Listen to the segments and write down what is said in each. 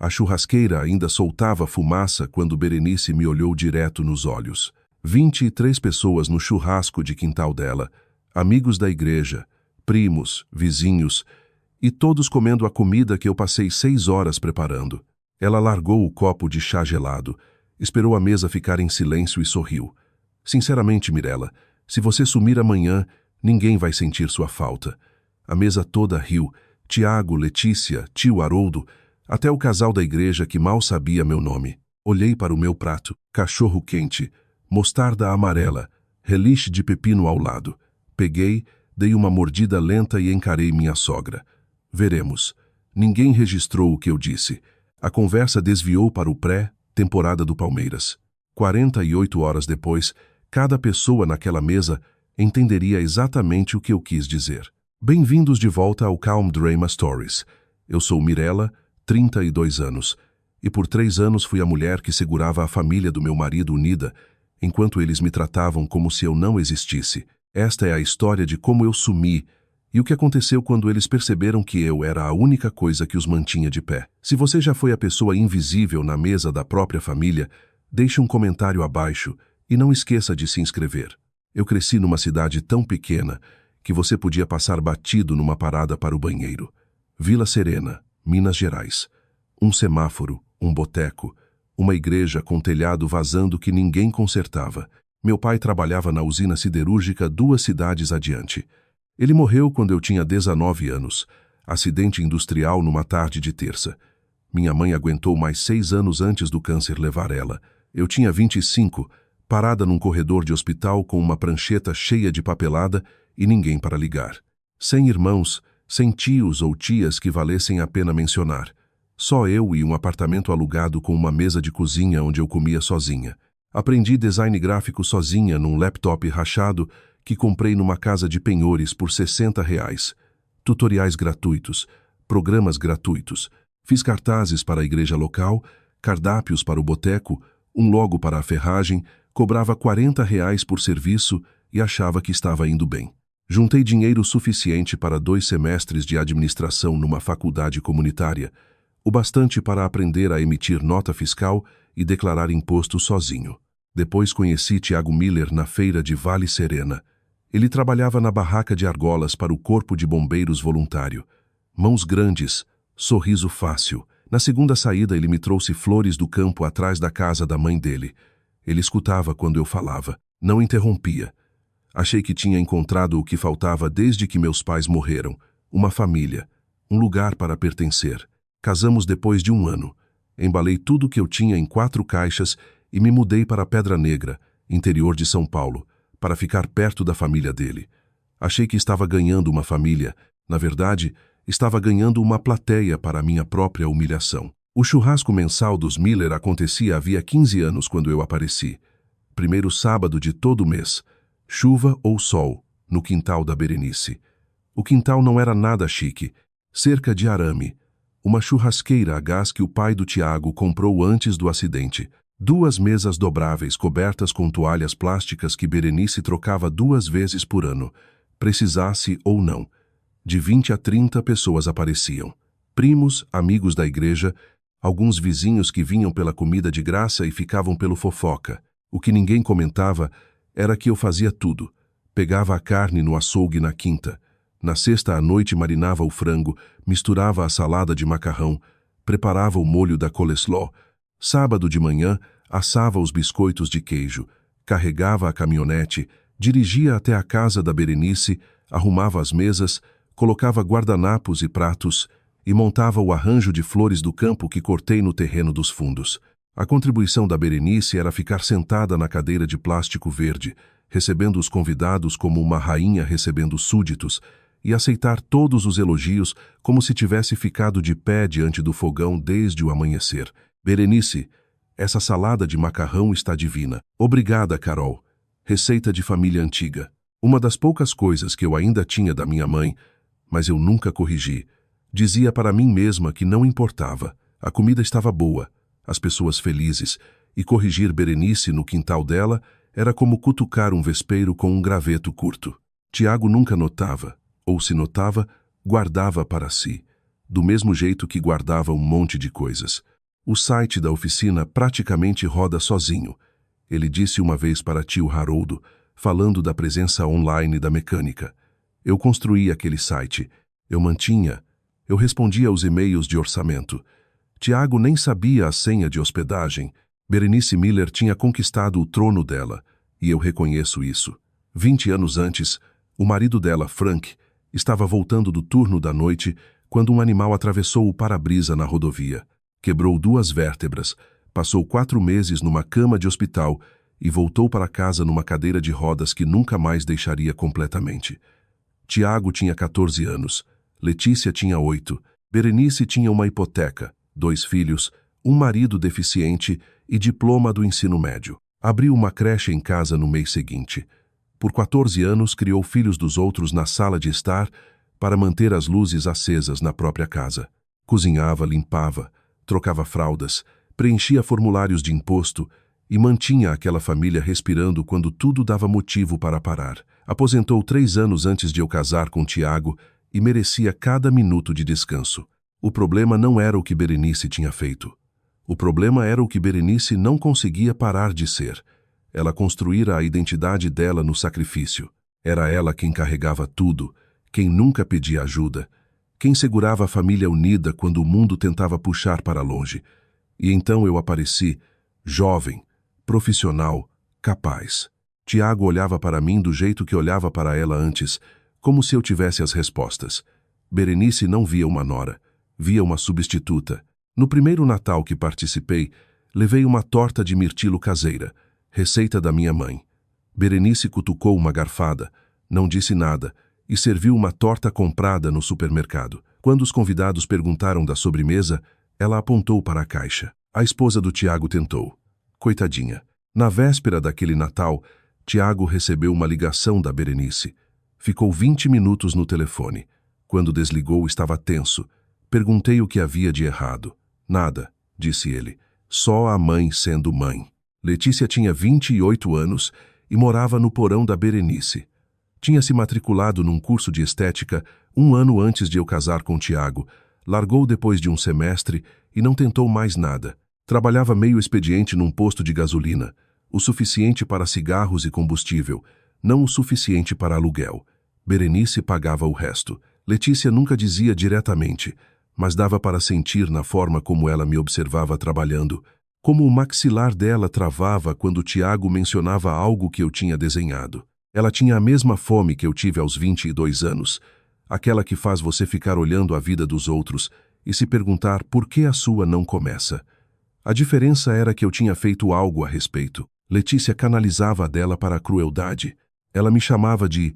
A churrasqueira ainda soltava fumaça quando Berenice me olhou direto nos olhos. 23 pessoas no churrasco de quintal dela, amigos da igreja, primos, vizinhos, e todos comendo a comida que eu passei 6 horas preparando. Ela largou o copo de chá gelado, esperou a mesa ficar em silêncio e sorriu. Sinceramente, Mirella, se você sumir amanhã, ninguém vai sentir sua falta. A mesa toda riu, Tiago, Letícia, tio Haroldo, até o casal da igreja que mal sabia meu nome. Olhei para o meu prato, cachorro quente, mostarda amarela, reliche de pepino ao lado. Peguei, dei uma mordida lenta e encarei minha sogra. Veremos. Ninguém registrou o que eu disse. A conversa desviou para o pré-temporada do Palmeiras. 48 horas depois, cada pessoa naquela mesa entenderia exatamente o que eu quis dizer. Bem-vindos de volta ao Calm Drama Stories. Eu sou Mirella, 32 anos, e por 3 anos fui a mulher que segurava a família do meu marido unida, enquanto eles me tratavam como se eu não existisse. Esta é a história de como eu sumi e o que aconteceu quando eles perceberam que eu era a única coisa que os mantinha de pé. Se você já foi a pessoa invisível na mesa da própria família, deixe um comentário abaixo e não esqueça de se inscrever. Eu cresci numa cidade tão pequena que você podia passar batido numa parada para o banheiro. Vila Serena, Minas Gerais. Um semáforo, um boteco, uma igreja com telhado vazando que ninguém consertava. Meu pai trabalhava na usina siderúrgica 2 cidades adiante. Ele morreu quando eu tinha 19 anos, acidente industrial numa tarde de terça. Minha mãe aguentou mais 6 anos antes do câncer levar ela. Eu tinha 25, parada num corredor de hospital com uma prancheta cheia de papelada e ninguém para ligar. Sem irmãos, sem tios ou tias que valessem a pena mencionar. Só eu e um apartamento alugado com uma mesa de cozinha onde eu comia sozinha. Aprendi design gráfico sozinha num laptop rachado que comprei numa casa de penhores por R$60. Tutoriais gratuitos, programas gratuitos. Fiz cartazes para a igreja local, cardápios para o boteco, um logo para a ferragem, cobrava R$40 por serviço e achava que estava indo bem. Juntei dinheiro suficiente para 2 semestres de administração numa faculdade comunitária, o bastante para aprender a emitir nota fiscal e declarar imposto sozinho. Depois conheci Tiago Miller na feira de Vale Serena. Ele trabalhava na barraca de argolas para o Corpo de Bombeiros voluntário. Mãos grandes, sorriso fácil. Na segunda saída ele me trouxe flores do campo atrás da casa da mãe dele. Ele escutava quando eu falava, não interrompia. Achei que tinha encontrado o que faltava desde que meus pais morreram. Uma família, um lugar para pertencer. Casamos depois de 1 ano. Embalei tudo que eu tinha em 4 caixas e me mudei para Pedra Negra, interior de São Paulo, para ficar perto da família dele. Achei que estava ganhando uma família. Na verdade, estava ganhando uma plateia para a minha própria humilhação. O churrasco mensal dos Miller acontecia havia 15 anos quando eu apareci. Primeiro sábado de todo mês, chuva ou sol, no quintal da Berenice. O quintal não era nada chique, cerca de arame. Uma churrasqueira a gás que o pai do Tiago comprou antes do acidente. 2 mesas dobráveis cobertas com toalhas plásticas que Berenice trocava 2 vezes por ano, precisasse ou não. De 20 a 30 pessoas apareciam. Primos, amigos da igreja, alguns vizinhos que vinham pela comida de graça e ficavam pelo fofoca. O que ninguém comentava era que eu fazia tudo. Pegava a carne no açougue na quinta. Na sexta à noite marinava o frango, misturava a salada de macarrão, preparava o molho da coleslaw. Sábado de manhã, assava os biscoitos de queijo, carregava a caminhonete, dirigia até a casa da Berenice, arrumava as mesas, colocava guardanapos e pratos e montava o arranjo de flores do campo que cortei no terreno dos fundos. A contribuição da Berenice era ficar sentada na cadeira de plástico verde, recebendo os convidados como uma rainha recebendo súditos, e aceitar todos os elogios como se tivesse ficado de pé diante do fogão desde o amanhecer. Berenice, essa salada de macarrão está divina. Obrigada, Carol. Receita de família antiga. Uma das poucas coisas que eu ainda tinha da minha mãe, mas eu nunca corrigi. Dizia para mim mesma que não importava. A comida estava boa, as pessoas felizes, e corrigir Berenice no quintal dela era como cutucar um vespeiro com um graveto curto. Tiago nunca notava, ou se notava, guardava para si, do mesmo jeito que guardava um monte de coisas. O site da oficina praticamente roda sozinho. Ele disse uma vez para tio Haroldo, falando da presença online da mecânica. Eu construí aquele site. Eu mantinha. Eu respondia aos e-mails de orçamento. Tiago nem sabia a senha de hospedagem. Berenice Miller tinha conquistado o trono dela, e eu reconheço isso. 20 anos antes, o marido dela, Frank, estava voltando do turno da noite quando um animal atravessou o para-brisa na rodovia. Quebrou 2 vértebras, passou 4 meses numa cama de hospital e voltou para casa numa cadeira de rodas que nunca mais deixaria completamente. Tiago tinha 14 anos, Letícia tinha 8, Berenice tinha uma hipoteca, 2 filhos, um marido deficiente e diploma do ensino médio. Abriu uma creche em casa no mês seguinte. Por 14 anos, criou filhos dos outros na sala de estar para manter as luzes acesas na própria casa. Cozinhava, limpava, trocava fraldas, preenchia formulários de imposto e mantinha aquela família respirando quando tudo dava motivo para parar. Aposentou 3 anos antes de eu casar com Tiago e merecia cada minuto de descanso. O problema não era o que Berenice tinha feito. O problema era o que Berenice não conseguia parar de ser. Ela construíra a identidade dela no sacrifício. Era ela quem carregava tudo, quem nunca pedia ajuda, quem segurava a família unida quando o mundo tentava puxar para longe. E então eu apareci, jovem, profissional, capaz. Tiago olhava para mim do jeito que olhava para ela antes, como se eu tivesse as respostas. Berenice não via uma nora, via uma substituta. No primeiro Natal que participei, levei uma torta de mirtilo caseira, receita da minha mãe. Berenice cutucou uma garfada, não disse nada e serviu uma torta comprada no supermercado. Quando os convidados perguntaram da sobremesa, ela apontou para a caixa. A esposa do Tiago tentou. Coitadinha. Na véspera daquele Natal, Tiago recebeu uma ligação da Berenice. Ficou 20 minutos no telefone. Quando desligou, estava tenso. Perguntei o que havia de errado. Nada, disse ele. Só a mãe sendo mãe. Letícia tinha 28 anos e morava no porão da Berenice. Tinha se matriculado num curso de estética 1 ano antes de eu casar com Tiago, largou depois de um semestre e não tentou mais nada. Trabalhava meio expediente num posto de gasolina, o suficiente para cigarros e combustível, não o suficiente para aluguel. Berenice pagava o resto. Letícia nunca dizia diretamente, mas dava para sentir na forma como ela me observava trabalhando, como o maxilar dela travava quando Tiago mencionava algo que eu tinha desenhado. Ela tinha a mesma fome que eu tive aos 22 anos, aquela que faz você ficar olhando a vida dos outros e se perguntar por que a sua não começa. A diferença era que eu tinha feito algo a respeito. Letícia canalizava a dela para a crueldade. Ela me chamava de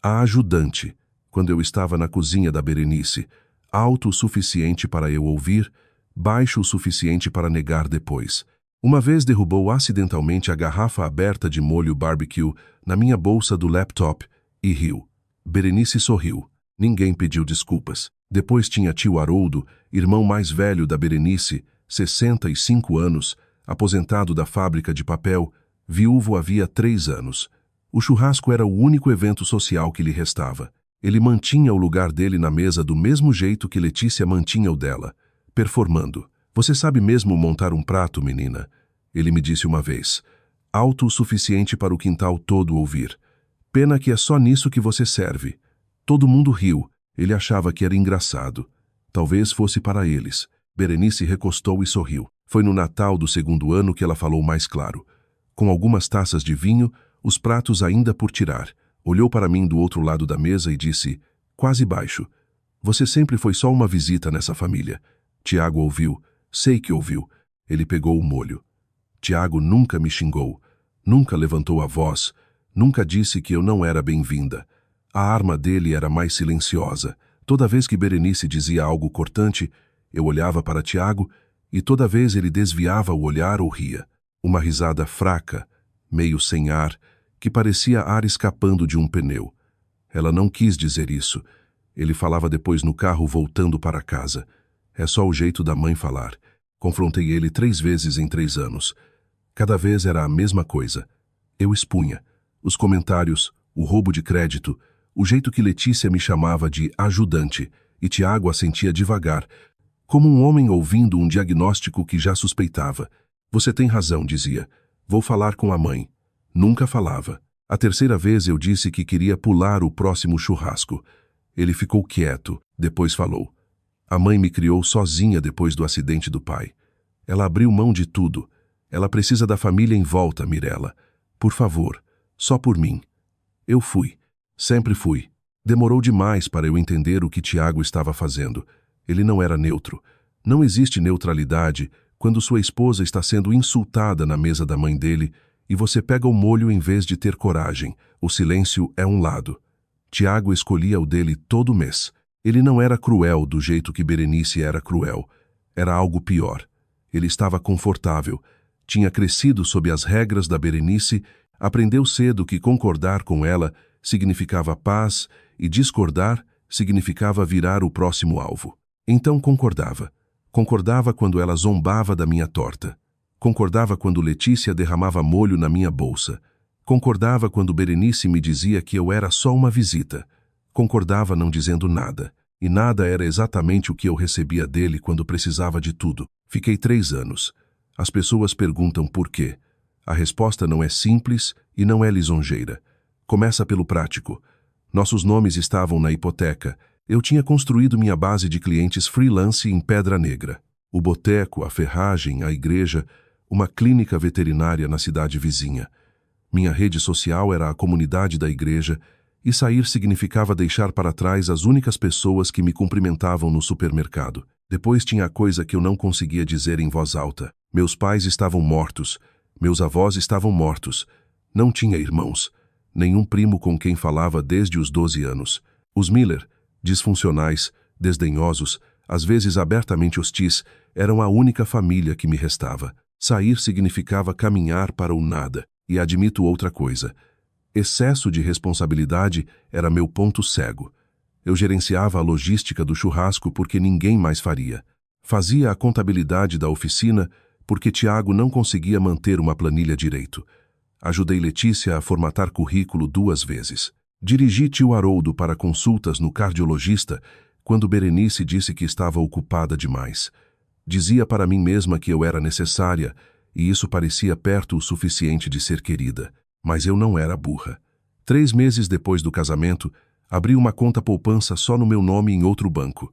a ajudante, quando eu estava na cozinha da Berenice, alto o suficiente para eu ouvir, baixo o suficiente para negar depois. Uma vez derrubou acidentalmente a garrafa aberta de molho barbecue na minha bolsa do laptop e riu. Berenice sorriu. Ninguém pediu desculpas. Depois tinha tio Haroldo, irmão mais velho da Berenice, 65 anos, aposentado da fábrica de papel, viúvo havia 3 anos. O churrasco era o único evento social que lhe restava. Ele mantinha o lugar dele na mesa do mesmo jeito que Letícia mantinha o dela, performando. Você sabe mesmo montar um prato, menina? Ele me disse uma vez. Alto o suficiente para o quintal todo ouvir. Pena que é só nisso que você serve. Todo mundo riu. Ele achava que era engraçado. Talvez fosse para eles. Berenice recostou e sorriu. Foi no Natal do 2º ano que ela falou mais claro. Com algumas taças de vinho, os pratos ainda por tirar. Olhou para mim do outro lado da mesa e disse, quase baixo, você sempre foi só uma visita nessa família. Tiago ouviu. Sei que ouviu. Ele pegou o molho. Tiago nunca me xingou. Nunca levantou a voz. Nunca disse que eu não era bem-vinda. A arma dele era mais silenciosa. Toda vez que Berenice dizia algo cortante, eu olhava para Tiago e toda vez ele desviava o olhar ou ria. Uma risada fraca, meio sem ar, que parecia ar escapando de um pneu. Ela não quis dizer isso. Ele falava depois no carro voltando para casa. É só o jeito da mãe falar. Confrontei ele 3 vezes em 3 anos. Cada vez era a mesma coisa. Eu expunha. Os comentários, o roubo de crédito, o jeito que Letícia me chamava de ajudante, e Tiago assentia devagar, como um homem ouvindo um diagnóstico que já suspeitava. Você tem razão, dizia. Vou falar com a mãe. Nunca falava. A terceira vez eu disse que queria pular o próximo churrasco. Ele ficou quieto, depois falou. A mãe me criou sozinha depois do acidente do pai. Ela abriu mão de tudo. Ela precisa da família em volta, Mirella. Por favor, só por mim. Eu fui. Sempre fui. Demorou demais para eu entender o que Tiago estava fazendo. Ele não era neutro. Não existe neutralidade quando sua esposa está sendo insultada na mesa da mãe dele e você pega o molho em vez de ter coragem. O silêncio é um lado. Tiago escolhia o dele todo mês. Ele não era cruel do jeito que Berenice era cruel. Era algo pior. Ele estava confortável. Tinha crescido sob as regras da Berenice, aprendeu cedo que concordar com ela significava paz e discordar significava virar o próximo alvo. Então concordava. Concordava quando ela zombava da minha torta. Concordava quando Letícia derramava molho na minha bolsa. Concordava quando Berenice me dizia que eu era só uma visita. Concordava não dizendo nada. E nada era exatamente o que eu recebia dele quando precisava de tudo. Fiquei 3 anos. As pessoas perguntam por quê. A resposta não é simples e não é lisonjeira. Começa pelo prático. Nossos nomes estavam na hipoteca. Eu tinha construído minha base de clientes freelance em Pedra Negra. O boteco, a ferragem, a igreja, uma clínica veterinária na cidade vizinha. Minha rede social era a comunidade da igreja e sair significava deixar para trás as únicas pessoas que me cumprimentavam no supermercado. Depois tinha a coisa que eu não conseguia dizer em voz alta. Meus pais estavam mortos. Meus avós estavam mortos. Não tinha irmãos. Nenhum primo com quem falava desde os 12 anos. Os Miller, disfuncionais, desdenhosos, às vezes abertamente hostis, eram a única família que me restava. Sair significava caminhar para o nada. E admito outra coisa. Excesso de responsabilidade era meu ponto cego. Eu gerenciava a logística do churrasco porque ninguém mais faria. Fazia a contabilidade da oficina porque Tiago não conseguia manter uma planilha direito. Ajudei Letícia a formatar currículo 2 vezes. Dirigi tio Haroldo para consultas no cardiologista quando Berenice disse que estava ocupada demais. Dizia para mim mesma que eu era necessária e isso parecia perto o suficiente de ser querida. Mas eu não era burra. 3 meses depois do casamento, abri uma conta poupança só no meu nome em outro banco.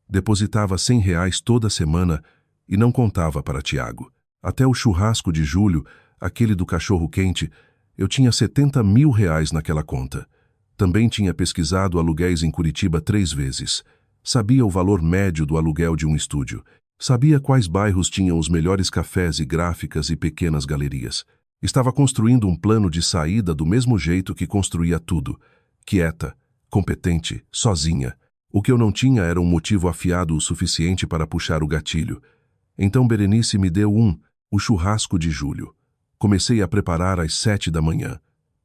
Depositava R$100 toda semana e não contava para Tiago. Até o churrasco de julho, aquele do cachorro-quente, eu tinha R$70 mil naquela conta. Também tinha pesquisado aluguéis em Curitiba 3 vezes. Sabia o valor médio do aluguel de um estúdio. Sabia quais bairros tinham os melhores cafés e gráficas e pequenas galerias. Estava construindo um plano de saída do mesmo jeito que construía tudo. Quieta, competente, sozinha. O que eu não tinha era um motivo afiado o suficiente para puxar o gatilho. Então Berenice me deu o churrasco de julho. Comecei a preparar às 7 da manhã.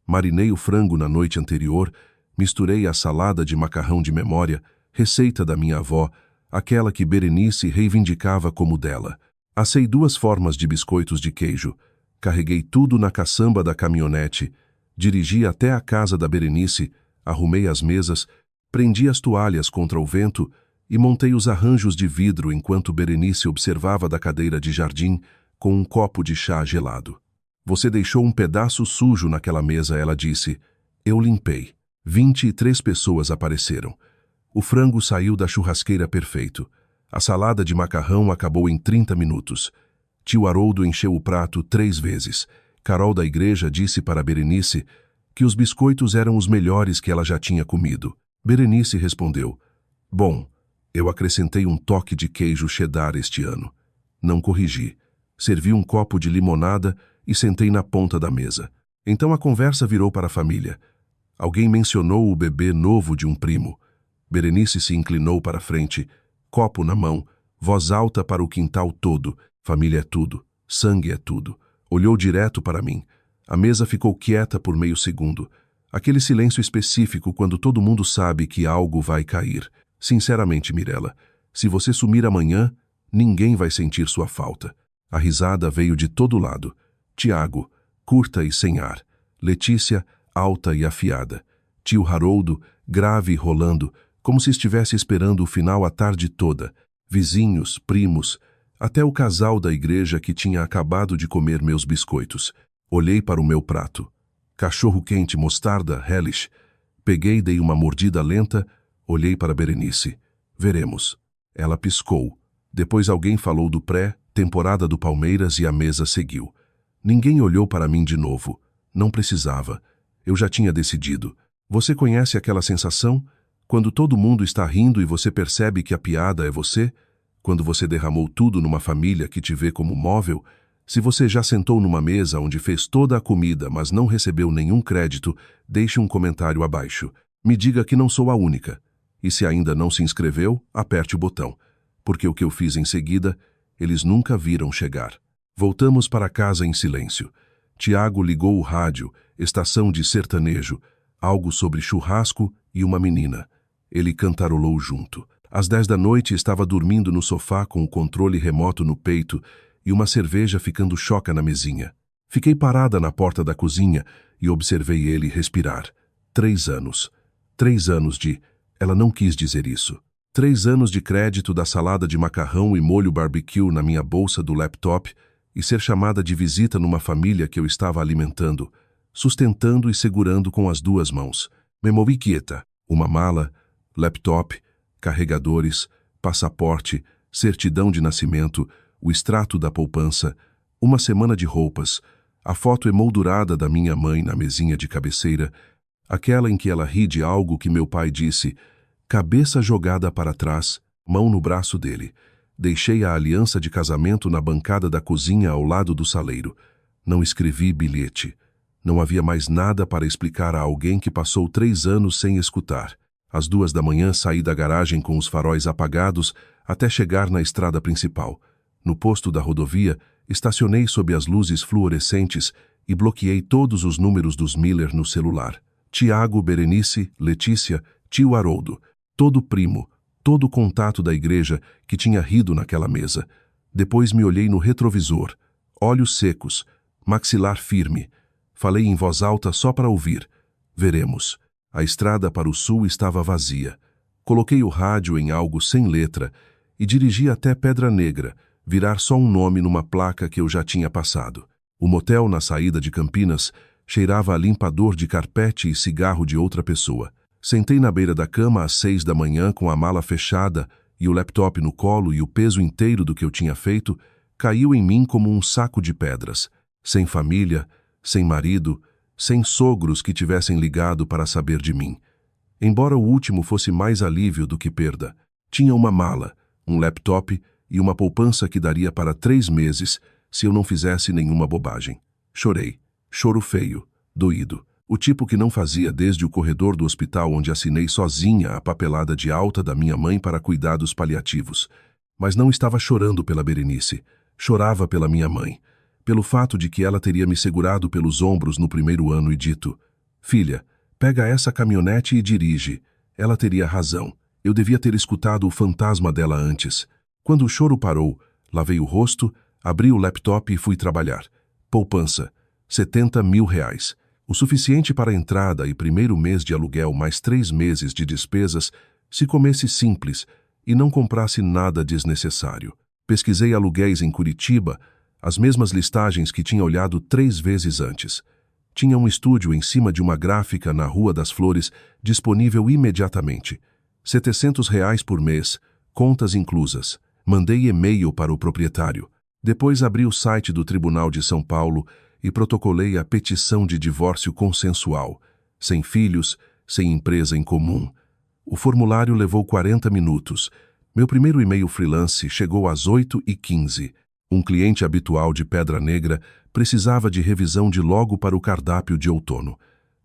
Marinei o frango na noite anterior, misturei a salada de macarrão de memória, receita da minha avó, aquela que Berenice reivindicava como dela. Assei 2 formas de biscoitos de queijo. Carreguei tudo na caçamba da caminhonete, dirigi até a casa da Berenice, arrumei as mesas, prendi as toalhas contra o vento e montei os arranjos de vidro enquanto Berenice observava da cadeira de jardim com um copo de chá gelado. Você deixou um pedaço sujo naquela mesa, ela disse. Eu limpei. 23 pessoas apareceram. O frango saiu da churrasqueira perfeito. A salada de macarrão acabou em 30 minutos. Tio Haroldo encheu o prato 3 vezes. Carol da igreja disse para Berenice que os biscoitos eram os melhores que ela já tinha comido. Berenice respondeu, bom, eu acrescentei um toque de queijo cheddar este ano. Não corrigi. Servi um copo de limonada e sentei na ponta da mesa. Então a conversa virou para a família. Alguém mencionou o bebê novo de um primo. Berenice se inclinou para a frente, copo na mão, voz alta para o quintal todo. Família é tudo, sangue é tudo. Olhou direto para mim. A mesa ficou quieta por meio segundo. Aquele silêncio específico quando todo mundo sabe que algo vai cair. Sinceramente, Mirella, se você sumir amanhã, ninguém vai sentir sua falta. A risada veio de todo lado. Tiago, curta e sem ar. Letícia, alta e afiada. Tio Haroldo, grave e rolando, como se estivesse esperando o final a tarde toda. vizinhos, primos, até o casal da igreja que tinha acabado de comer meus biscoitos. Olhei para o meu prato. Cachorro quente, mostarda, relish. Peguei e dei uma mordida lenta, olhei para Berenice. Veremos. Ela piscou. Depois alguém falou do pré-temporada do Palmeiras e a mesa seguiu. Ninguém olhou para mim de novo. Não precisava. Eu já tinha decidido. Você conhece aquela sensação? Quando todo mundo está rindo e você percebe que a piada é você? Quando você derramou tudo numa família que te vê como móvel? Se você já sentou numa mesa onde fez toda a comida, mas não recebeu nenhum crédito, deixe um comentário abaixo. Me diga que não sou a única. E se ainda não se inscreveu, aperte o botão. Porque o que eu fiz em seguida, eles nunca viram chegar. Voltamos para casa em silêncio. Tiago ligou o rádio, estação de sertanejo, algo sobre churrasco e uma menina. Ele cantarolou junto. Às 10 da noite estava dormindo no sofá com o controle remoto no peito e uma cerveja ficando choca na mesinha. Fiquei parada na porta da cozinha e observei ele respirar. 3 anos. 3 anos de... Ela não quis dizer isso. 3 anos de crédito da salada de macarrão e molho barbecue na minha bolsa do laptop e ser chamada de visita numa família que eu estava alimentando, sustentando e segurando com as 2 mãos. Me movi quieta. Uma mala, laptop, carregadores, passaporte, certidão de nascimento, o extrato da poupança, uma semana de roupas, a foto emoldurada da minha mãe na mesinha de cabeceira, aquela em que ela ri de algo que meu pai disse, cabeça jogada para trás, mão no braço dele. Deixei a aliança de casamento na bancada da cozinha ao lado do saleiro. Não escrevi bilhete. Não havia mais nada para explicar a alguém que passou 3 anos sem escutar. Às 2 da manhã saí da garagem com os faróis apagados até chegar na estrada principal. No posto da rodovia, estacionei sob as luzes fluorescentes e bloqueei todos os números dos Miller no celular. Tiago, Berenice, Letícia, tio Haroldo, todo primo, todo contato da igreja que tinha rido naquela mesa. Depois me olhei no retrovisor, olhos secos, maxilar firme. Falei em voz alta só para ouvir. Veremos. A estrada para o sul estava vazia. Coloquei o rádio em algo sem letra e dirigi até Pedra Negra, virar só um nome numa placa que eu já tinha passado. O motel na saída de Campinas cheirava a limpador de carpete e cigarro de outra pessoa. Sentei na beira da cama às 6 da manhã com a mala fechada e o laptop no colo e o peso inteiro do que eu tinha feito caiu em mim como um saco de pedras. Sem família, sem marido, sem sogros que tivessem ligado para saber de mim. Embora o último fosse mais alívio do que perda, tinha uma mala, um laptop e uma poupança que daria para 3 meses se eu não fizesse nenhuma bobagem. Chorei. Choro feio, doído. O tipo que não fazia desde o corredor do hospital onde assinei sozinha a papelada de alta da minha mãe para cuidados paliativos. Mas não estava chorando pela Berenice. Chorava pela minha mãe. Pelo fato de que ela teria me segurado pelos ombros no primeiro ano e dito: filha, pega essa caminhonete e dirige. Ela teria razão. Eu devia ter escutado o fantasma dela antes. Quando o choro parou, lavei o rosto, abri o laptop e fui trabalhar. Poupança, 70 mil reais. O suficiente para a entrada e primeiro mês de aluguel mais 3 meses de despesas se comesse simples e não comprasse nada desnecessário. Pesquisei aluguéis em Curitiba, as mesmas listagens que tinha olhado 3 vezes antes. Tinha um estúdio em cima de uma gráfica na Rua das Flores, disponível imediatamente. R$ 700 por mês, contas inclusas. Mandei e-mail para o proprietário. Depois abri o site do Tribunal de São Paulo e protocolei a petição de divórcio consensual, sem filhos, sem empresa em comum. O formulário levou 40 minutos. Meu primeiro e-mail freelance chegou às 8h15. Um cliente habitual de Pedra Negra precisava de revisão de logo para o cardápio de outono.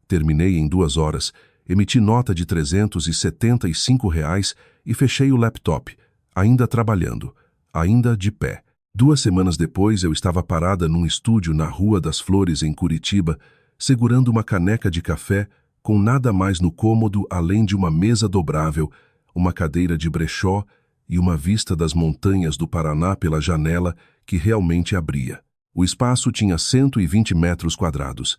Terminei em 2 horas, emiti nota de R$ 375 e fechei o laptop, ainda trabalhando, ainda de pé. 2 semanas depois eu estava parada num estúdio na Rua das Flores, em Curitiba, segurando uma caneca de café com nada mais no cômodo além de uma mesa dobrável, uma cadeira de brechó e uma vista das montanhas do Paraná pela janela que realmente abria. O espaço tinha 120 metros quadrados.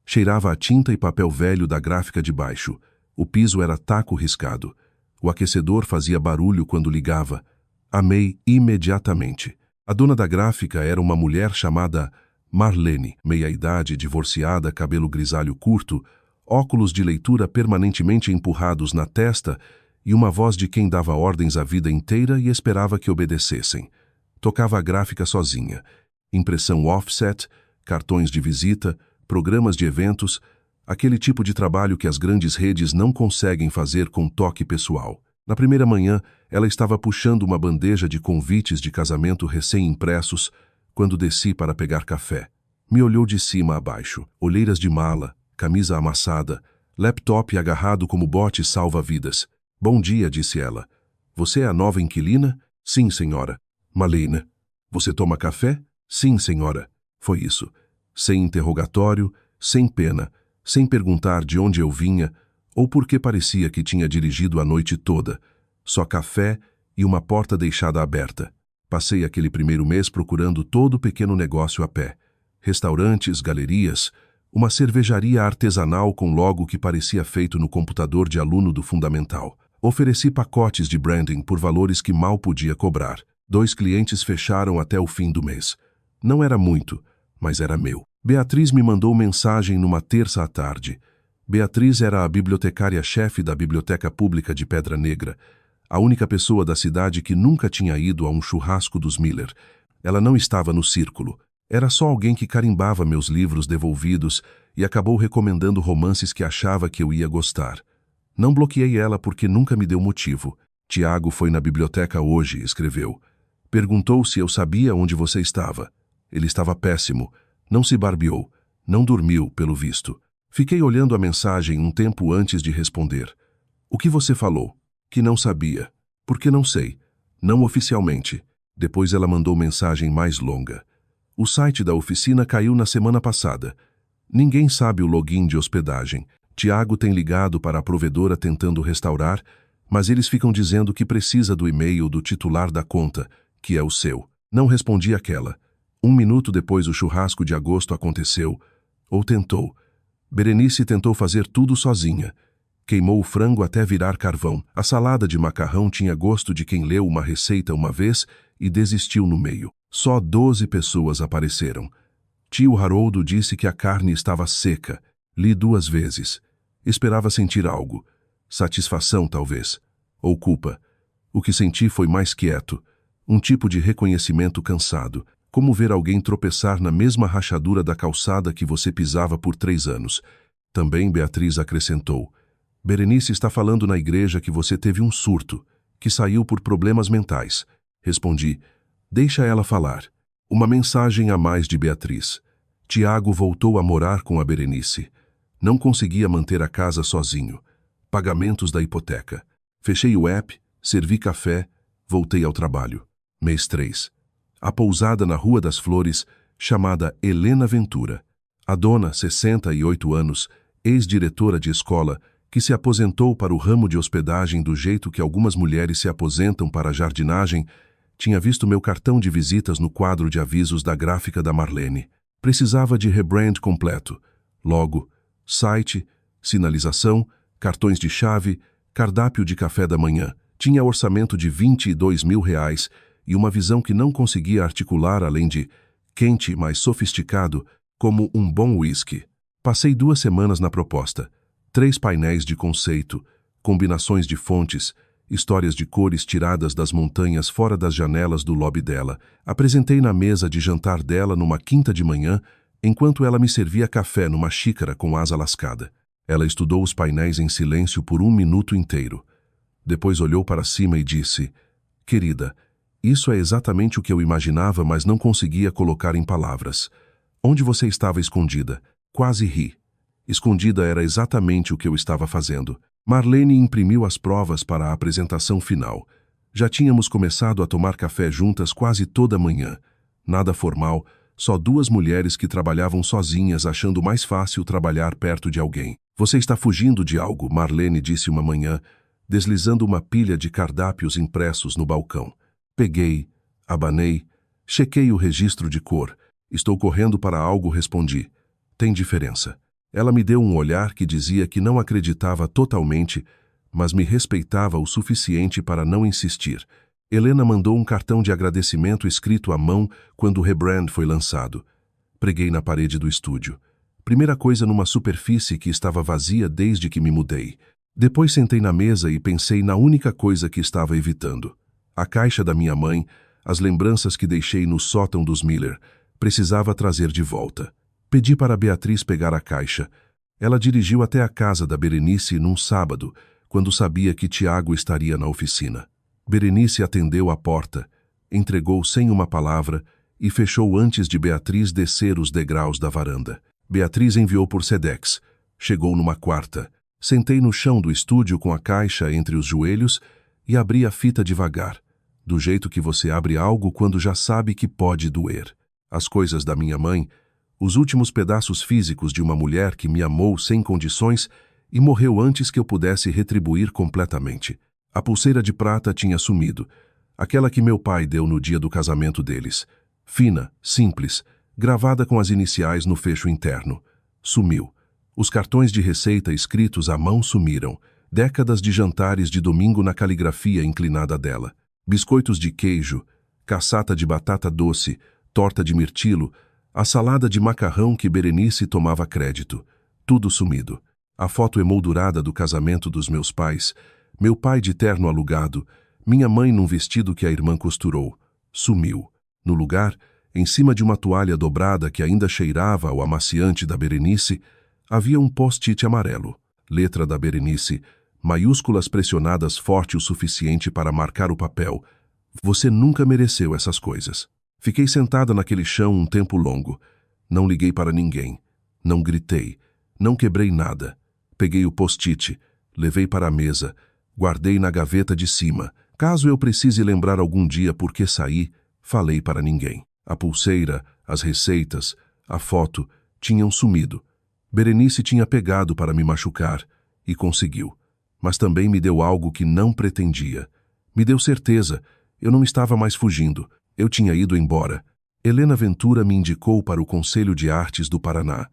Cheirava a tinta e papel velho da gráfica de baixo. O piso era taco riscado. O aquecedor fazia barulho quando ligava. Amei imediatamente. A dona da gráfica era uma mulher chamada Marlene, meia-idade, divorciada, cabelo grisalho curto, óculos de leitura permanentemente empurrados na testa e uma voz de quem dava ordens a vida inteira e esperava que obedecessem. Tocava a gráfica sozinha. Impressão offset, cartões de visita, programas de eventos, aquele tipo de trabalho que as grandes redes não conseguem fazer com toque pessoal. Na primeira manhã, ela estava puxando uma bandeja de convites de casamento recém-impressos quando desci para pegar café. Me olhou de cima a baixo, olheiras de mala, camisa amassada, laptop agarrado como bote salva-vidas. Bom dia, disse ela. Você é a nova inquilina? Sim, senhora. Marlene. Você toma café? Sim, senhora. Foi isso. Sem interrogatório, sem pena, sem perguntar de onde eu vinha ou por que parecia que tinha dirigido a noite toda. Só café e uma porta deixada aberta. Passei aquele primeiro mês procurando todo pequeno negócio a pé. Restaurantes, galerias, uma cervejaria artesanal com logo que parecia feito no computador de aluno do fundamental. Ofereci pacotes de branding por valores que mal podia cobrar. 2 clientes fecharam até o fim do mês. Não era muito, mas era meu. Beatriz me mandou mensagem numa terça à tarde. Beatriz era a bibliotecária-chefe da Biblioteca Pública de Pedra Negra, a única pessoa da cidade que nunca tinha ido a um churrasco dos Miller. Ela não estava no círculo. Era só alguém que carimbava meus livros devolvidos e acabou recomendando romances que achava que eu ia gostar. Não bloqueei ela porque nunca me deu motivo. Tiago foi na biblioteca hoje, escreveu. Perguntou se eu sabia onde você estava. Ele estava péssimo. Não se barbeou. Não dormiu, pelo visto. Fiquei olhando a mensagem um tempo antes de responder. O que você falou? Que não sabia. Por que não sei? Não oficialmente. Depois ela mandou mensagem mais longa. O site da oficina caiu na semana passada. Ninguém sabe o login de hospedagem. Tiago tem ligado para a provedora tentando restaurar, mas eles ficam dizendo que precisa do e-mail do titular da conta, que é o seu. Não respondi àquela. 1 minuto depois o churrasco de agosto aconteceu. Ou tentou. Berenice tentou fazer tudo sozinha. Queimou o frango até virar carvão. A salada de macarrão tinha gosto de quem leu uma receita uma vez e desistiu no meio. Só 12 pessoas apareceram. Tio Haroldo disse que a carne estava seca. Li 2 vezes. Esperava sentir algo. Satisfação, talvez. Ou culpa. O que senti foi mais quieto. Um tipo de reconhecimento cansado. Como ver alguém tropeçar na mesma rachadura da calçada que você pisava por 3 anos. Também Beatriz acrescentou. Berenice está falando na igreja que você teve um surto, que saiu por problemas mentais. Respondi. Deixa ela falar. Uma mensagem a mais de Beatriz. Tiago voltou a morar com a Berenice. Não conseguia manter a casa sozinho. Pagamentos da hipoteca. Fechei o app, servi café, voltei ao trabalho. Mês 3. A pousada na Rua das Flores, chamada Helena Ventura. A dona, 68 anos, ex-diretora de escola, que se aposentou para o ramo de hospedagem do jeito que algumas mulheres se aposentam para a jardinagem, tinha visto meu cartão de visitas no quadro de avisos da gráfica da Marlene. Precisava de rebrand completo. Logo, site, sinalização, cartões de chave, cardápio de café da manhã. Tinha orçamento de R$22 mil e uma visão que não conseguia articular além de quente, mas sofisticado, como um bom whisky. Passei 2 semanas na proposta. 3 painéis de conceito, combinações de fontes, histórias de cores tiradas das montanhas fora das janelas do lobby dela. Apresentei na mesa de jantar dela numa quinta de manhã, enquanto ela me servia café numa xícara com asa lascada. Ela estudou os painéis em silêncio por 1 minuto inteiro. Depois olhou para cima e disse, querida, isso é exatamente o que eu imaginava, mas não conseguia colocar em palavras. Onde você estava escondida? Quase ri. Escondida era exatamente o que eu estava fazendo. Marlene imprimiu as provas para a apresentação final. Já tínhamos começado a tomar café juntas quase toda manhã. Nada formal, só 2 mulheres que trabalhavam sozinhas achando mais fácil trabalhar perto de alguém. Você está fugindo de algo, Marlene disse uma manhã, deslizando uma pilha de cardápios impressos no balcão. Peguei, abanei, chequei o registro de cor. Estou correndo para algo, respondi. Tem diferença. Ela me deu um olhar que dizia que não acreditava totalmente, mas me respeitava o suficiente para não insistir. Helena mandou um cartão de agradecimento escrito à mão quando o rebrand foi lançado. Preguei na parede do estúdio. Primeira coisa numa superfície que estava vazia desde que me mudei. Depois sentei na mesa e pensei na única coisa que estava evitando. A caixa da minha mãe, as lembranças que deixei no sótão dos Miller, precisava trazer de volta. Pedi para Beatriz pegar a caixa. Ela dirigiu até a casa da Berenice num sábado, quando sabia que Tiago estaria na oficina. Berenice atendeu à porta, entregou sem uma palavra e fechou antes de Beatriz descer os degraus da varanda. Beatriz enviou por Sedex. Chegou numa quarta. Sentei no chão do estúdio com a caixa entre os joelhos e abri a fita devagar, do jeito que você abre algo quando já sabe que pode doer. As coisas da minha mãe, os últimos pedaços físicos de uma mulher que me amou sem condições e morreu antes que eu pudesse retribuir completamente. A pulseira de prata tinha sumido, aquela que meu pai deu no dia do casamento deles. Fina, simples, gravada com as iniciais no fecho interno. Sumiu. Os cartões de receita escritos à mão sumiram. Décadas de jantares de domingo na caligrafia inclinada dela. Biscoitos de queijo, cassata de batata doce, torta de mirtilo, a salada de macarrão que Berenice tomava crédito. Tudo sumido. A foto emoldurada do casamento dos meus pais, meu pai de terno alugado, minha mãe num vestido que a irmã costurou. Sumiu. No lugar, em cima de uma toalha dobrada que ainda cheirava ao amaciante da Berenice, havia um post-it amarelo. Letra da Berenice, maiúsculas pressionadas forte o suficiente para marcar o papel. Você nunca mereceu essas coisas. Fiquei sentada naquele chão um tempo longo. Não liguei para ninguém. Não gritei. Não quebrei nada. Peguei o post-it, levei para a mesa, guardei na gaveta de cima. Caso eu precise lembrar algum dia por que saí, falei para ninguém. A pulseira, as receitas, a foto tinham sumido. Berenice tinha pegado para me machucar, e conseguiu. Mas também me deu algo que não pretendia. Me deu certeza, eu não estava mais fugindo, eu tinha ido embora. Helena Ventura me indicou para o Conselho de Artes do Paraná.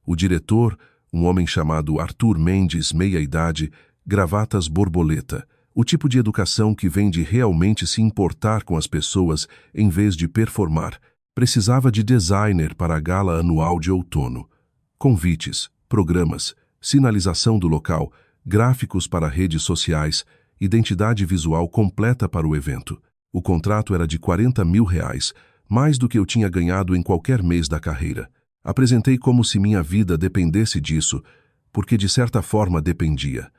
O diretor, um homem chamado Arthur Mendes, meia-idade, gravatas borboleta. O tipo de educação que vem de realmente se importar com as pessoas em vez de performar. Precisava de designer para a gala anual de outono. Convites, programas, sinalização do local, gráficos para redes sociais, identidade visual completa para o evento. O contrato era de R$40 mil, mais do que eu tinha ganhado em qualquer mês da carreira. Apresentei como se minha vida dependesse disso, porque de certa forma dependia.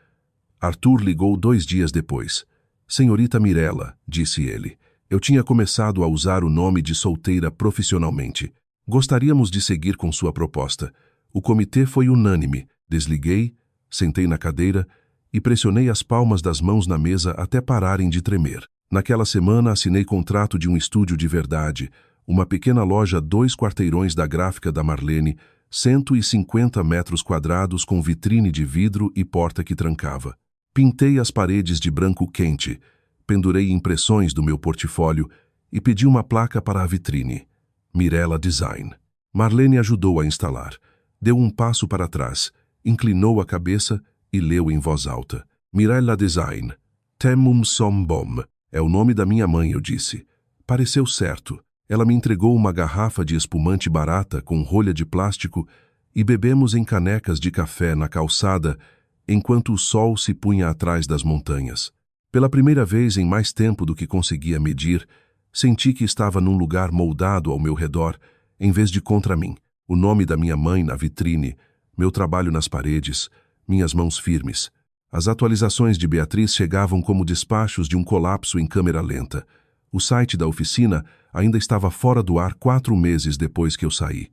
Arthur ligou 2 dias depois. Senhorita Mirella, disse ele, eu tinha começado a usar o nome de solteira profissionalmente. Gostaríamos de seguir com sua proposta. O comitê foi unânime. Desliguei, sentei na cadeira e pressionei as palmas das mãos na mesa até pararem de tremer. Naquela semana assinei contrato de um estúdio de verdade, uma pequena loja a 2 quarteirões da gráfica da Marlene, 150 metros quadrados com vitrine de vidro e porta que trancava. Pintei as paredes de branco quente, pendurei impressões do meu portfólio e pedi uma placa para a vitrine. Mirella Design. Marlene ajudou a instalar. Deu um passo para trás, inclinou a cabeça e leu em voz alta. Mirella Design. Temum som bom. É o nome da minha mãe, eu disse. Pareceu certo. Ela me entregou uma garrafa de espumante barata com rolha de plástico e bebemos em canecas de café na calçada enquanto o sol se punha atrás das montanhas. Pela primeira vez em mais tempo do que conseguia medir, senti que estava num lugar moldado ao meu redor, em vez de contra mim. O nome da minha mãe na vitrine, meu trabalho nas paredes, minhas mãos firmes. As atualizações de Beatriz chegavam como despachos de um colapso em câmera lenta. O site da oficina ainda estava fora do ar 4 meses depois que eu saí.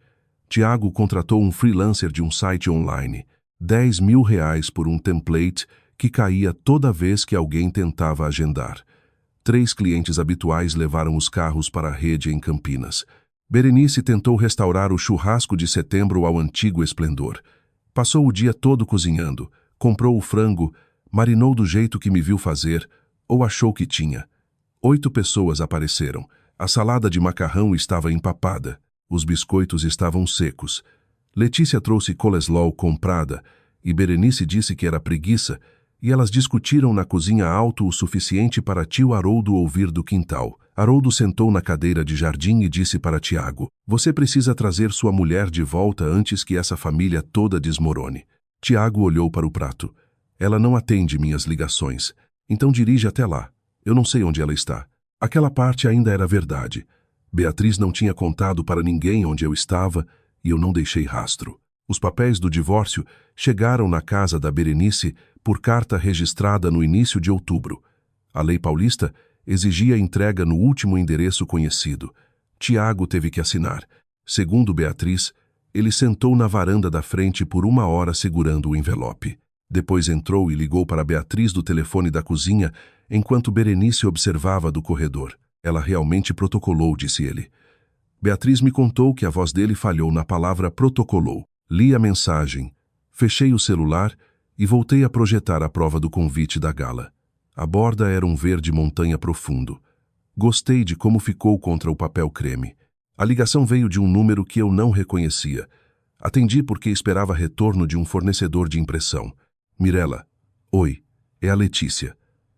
Tiago contratou um freelancer de um site online. R$10 mil por um template que caía toda vez que alguém tentava agendar. 3 clientes habituais levaram os carros para a rede em Campinas. Berenice tentou restaurar o churrasco de setembro ao antigo esplendor. Passou o dia todo cozinhando, comprou o frango, marinou do jeito que me viu fazer, ou achou que tinha. 8 pessoas apareceram. A salada de macarrão estava empapada. Os biscoitos estavam secos. Letícia trouxe coleslaw comprada e Berenice disse que era preguiça e elas discutiram na cozinha alto o suficiente para tio Haroldo ouvir do quintal. Haroldo sentou na cadeira de jardim e disse para Tiago: "Você precisa trazer sua mulher de volta antes que essa família toda desmorone." Tiago olhou para o prato. "Ela não atende minhas ligações, então dirige até lá. Eu não sei onde ela está." Aquela parte ainda era verdade. Beatriz não tinha contado para ninguém onde eu estava e eu não deixei rastro. Os papéis do divórcio chegaram na casa da Berenice por carta registrada no início de outubro. A lei paulista exigia a entrega no último endereço conhecido. Tiago teve que assinar. Segundo Beatriz, ele sentou na varanda da frente por 1 hora segurando o envelope. Depois entrou e ligou para Beatriz do telefone da cozinha, enquanto Berenice observava do corredor. "Ela realmente protocolou", disse ele. Beatriz me contou que a voz dele falhou na palavra protocolou. Li a mensagem, fechei o celular e voltei a projetar a prova do convite da gala. A borda era um verde montanha profundo. Gostei de como ficou contra o papel creme. A ligação veio de um número que eu não reconhecia. Atendi porque esperava retorno de um fornecedor de impressão. "Mirela." "Oi, é a Letícia."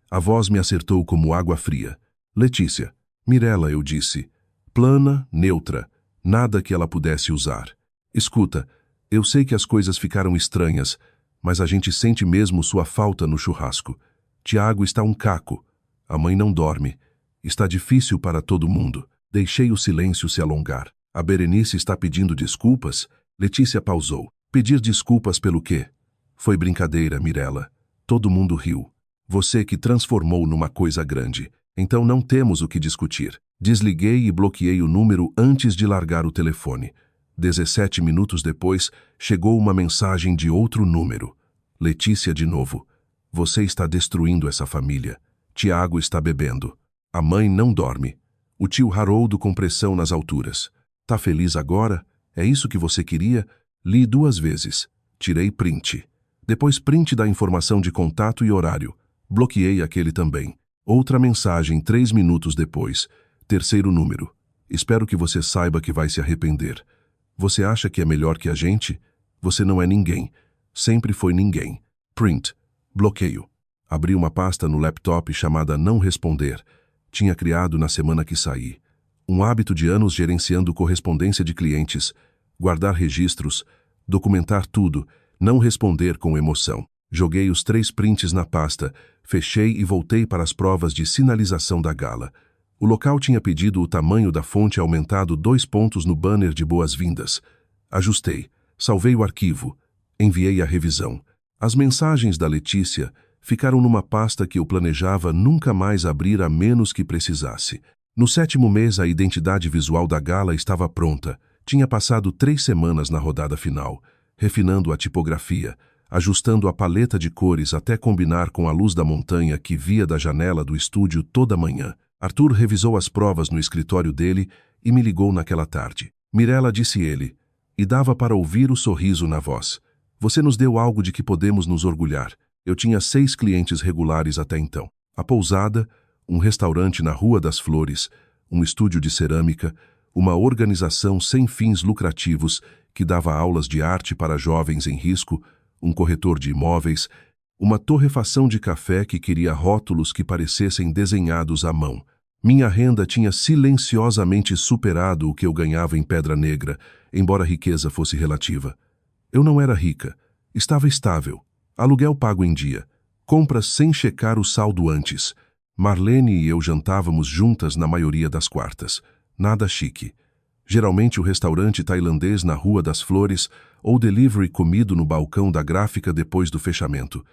A voz me acertou como água fria. "Letícia." "Mirela", eu disse. Plana, neutra, nada que ela pudesse usar. "Escuta, eu sei que as coisas ficaram estranhas, mas a gente sente mesmo sua falta no churrasco. Tiago está um caco. A mãe não dorme. Está difícil para todo mundo." Deixei o silêncio se alongar. "A Berenice está pedindo desculpas?" Letícia pausou. "Pedir desculpas pelo quê?" "Foi brincadeira, Mirela. Todo mundo riu. Você que transformou numa coisa grande. Então não temos o que discutir." Desliguei e bloqueei o número antes de largar o telefone. 17 minutos depois, chegou uma mensagem de outro número. "Letícia de novo. Você está destruindo essa família. Tiago está bebendo. A mãe não dorme. O tio Haroldo com pressão nas alturas. Tá feliz agora? É isso que você queria?" Li 2 vezes. Tirei print. Depois print da informação de contato e horário. Bloqueei aquele também. Outra mensagem 3 minutos depois. Terceiro número. "Espero que você saiba que vai se arrepender. Você acha que é melhor que a gente? Você não é ninguém. Sempre foi ninguém." Print. Bloqueio. Abri uma pasta no laptop chamada Não Responder. Tinha criado na semana que saí. Um hábito de anos gerenciando correspondência de clientes, guardar registros, documentar tudo, não responder com emoção. Joguei os 3 prints na pasta, fechei e voltei para as provas de sinalização da gala. O local tinha pedido o tamanho da fonte aumentado 2 pontos no banner de boas-vindas. Ajustei, salvei o arquivo, enviei a revisão. As mensagens da Letícia ficaram numa pasta que eu planejava nunca mais abrir a menos que precisasse. No 7º mês, a identidade visual da gala estava pronta. Tinha passado 3 semanas na rodada final, refinando a tipografia, ajustando a paleta de cores até combinar com a luz da montanha que via da janela do estúdio toda manhã. Arthur revisou as provas no escritório dele e me ligou naquela tarde. "Mirela", disse ele, e dava para ouvir o sorriso na voz. "Você nos deu algo de que podemos nos orgulhar." Eu tinha 6 clientes regulares até então. A pousada, um restaurante na Rua das Flores, um estúdio de cerâmica, uma organização sem fins lucrativos que dava aulas de arte para jovens em risco, um corretor de imóveis, uma torrefação de café que queria rótulos que parecessem desenhados à mão. Minha renda tinha silenciosamente superado o que eu ganhava em Pedra Negra, embora a riqueza fosse relativa. Eu não era rica, estava estável, aluguel pago em dia, compras sem checar o saldo antes. Marlene e eu jantávamos juntas na maioria das quartas. Nada chique. Geralmente o restaurante tailandês na Rua das Flores ou delivery comido no balcão da gráfica depois do fechamento.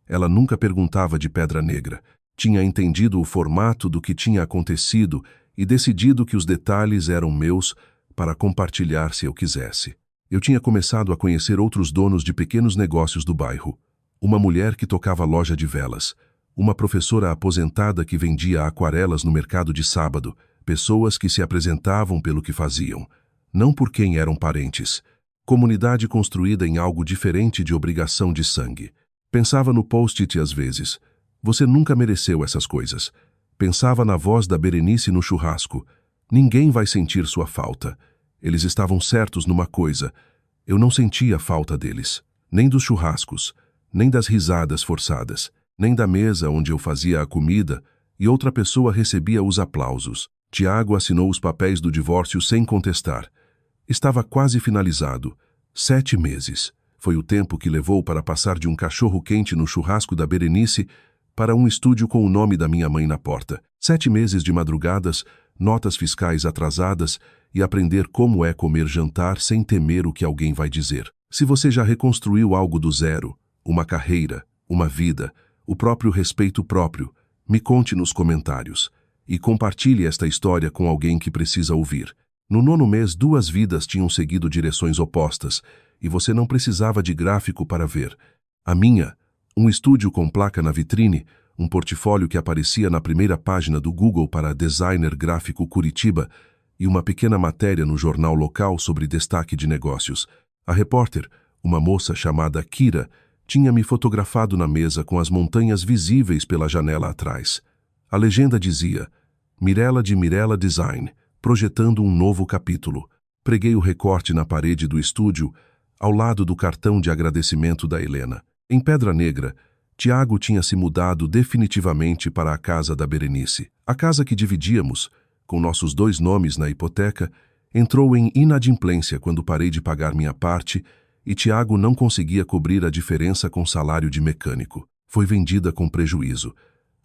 Ela nunca perguntava de Pedra Negra. Tinha entendido o formato do que tinha acontecido e decidido que os detalhes eram meus para compartilhar se eu quisesse. Eu tinha começado a conhecer outros donos de pequenos negócios do bairro. Uma mulher que tocava loja de velas, uma professora aposentada que vendia aquarelas no mercado de sábado, pessoas que se apresentavam pelo que faziam, não por quem eram parentes. Comunidade construída em algo diferente de obrigação de sangue. Pensava no post-it às vezes. Você nunca mereceu essas coisas. Pensava na voz da Berenice no churrasco. Ninguém vai sentir sua falta. Eles estavam certos numa coisa. Eu não sentia falta deles. Nem dos churrascos, nem das risadas forçadas. nem da mesa onde eu fazia a comida, e outra pessoa recebia os aplausos. Tiago assinou os papéis do divórcio sem contestar. Estava quase finalizado. 7 meses. Foi o tempo que levou para passar de um cachorro-quente no churrasco da Berenice para um estúdio com o nome da minha mãe na porta. 7 meses de madrugadas, notas fiscais atrasadas e aprender como é comer jantar sem temer o que alguém vai dizer. Se você já reconstruiu algo do zero, uma carreira, uma vida, o próprio respeito próprio, me conte nos comentários e compartilhe esta história com alguém que precisa ouvir. No 9º mês, 2 vidas tinham seguido direções opostas e você não precisava de gráfico para ver. A minha, um estúdio com placa na vitrine, um portfólio que aparecia na primeira página do Google para designer gráfico Curitiba e uma pequena matéria no jornal local sobre destaque de negócios. A repórter, uma moça chamada Kira, tinha me fotografado na mesa com as montanhas visíveis pela janela atrás. A legenda dizia: Mirella de Mirella Design, projetando um novo capítulo. Preguei o recorte na parede do estúdio, ao lado do cartão de agradecimento da Helena. Em Pedra Negra, Tiago tinha se mudado definitivamente para a casa da Berenice. A casa que dividíamos, com nossos 2 nomes na hipoteca, entrou em inadimplência quando parei de pagar minha parte e Tiago não conseguia cobrir a diferença com salário de mecânico. Foi vendida com prejuízo.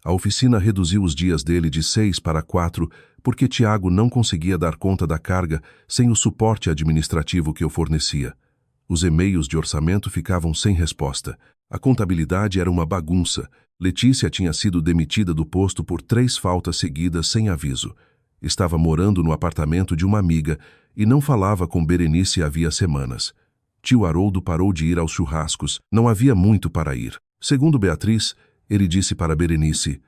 A oficina reduziu os dias dele de 6 para 4 porque Tiago não conseguia dar conta da carga sem o suporte administrativo que eu fornecia. Os e-mails de orçamento ficavam sem resposta. A contabilidade era uma bagunça. Letícia tinha sido demitida do posto por 3 faltas seguidas sem aviso. Estava morando no apartamento de uma amiga e não falava com Berenice havia semanas. Tio Haroldo parou de ir aos churrascos. Não havia muito para ir. Segundo Beatriz, ele disse para Berenice: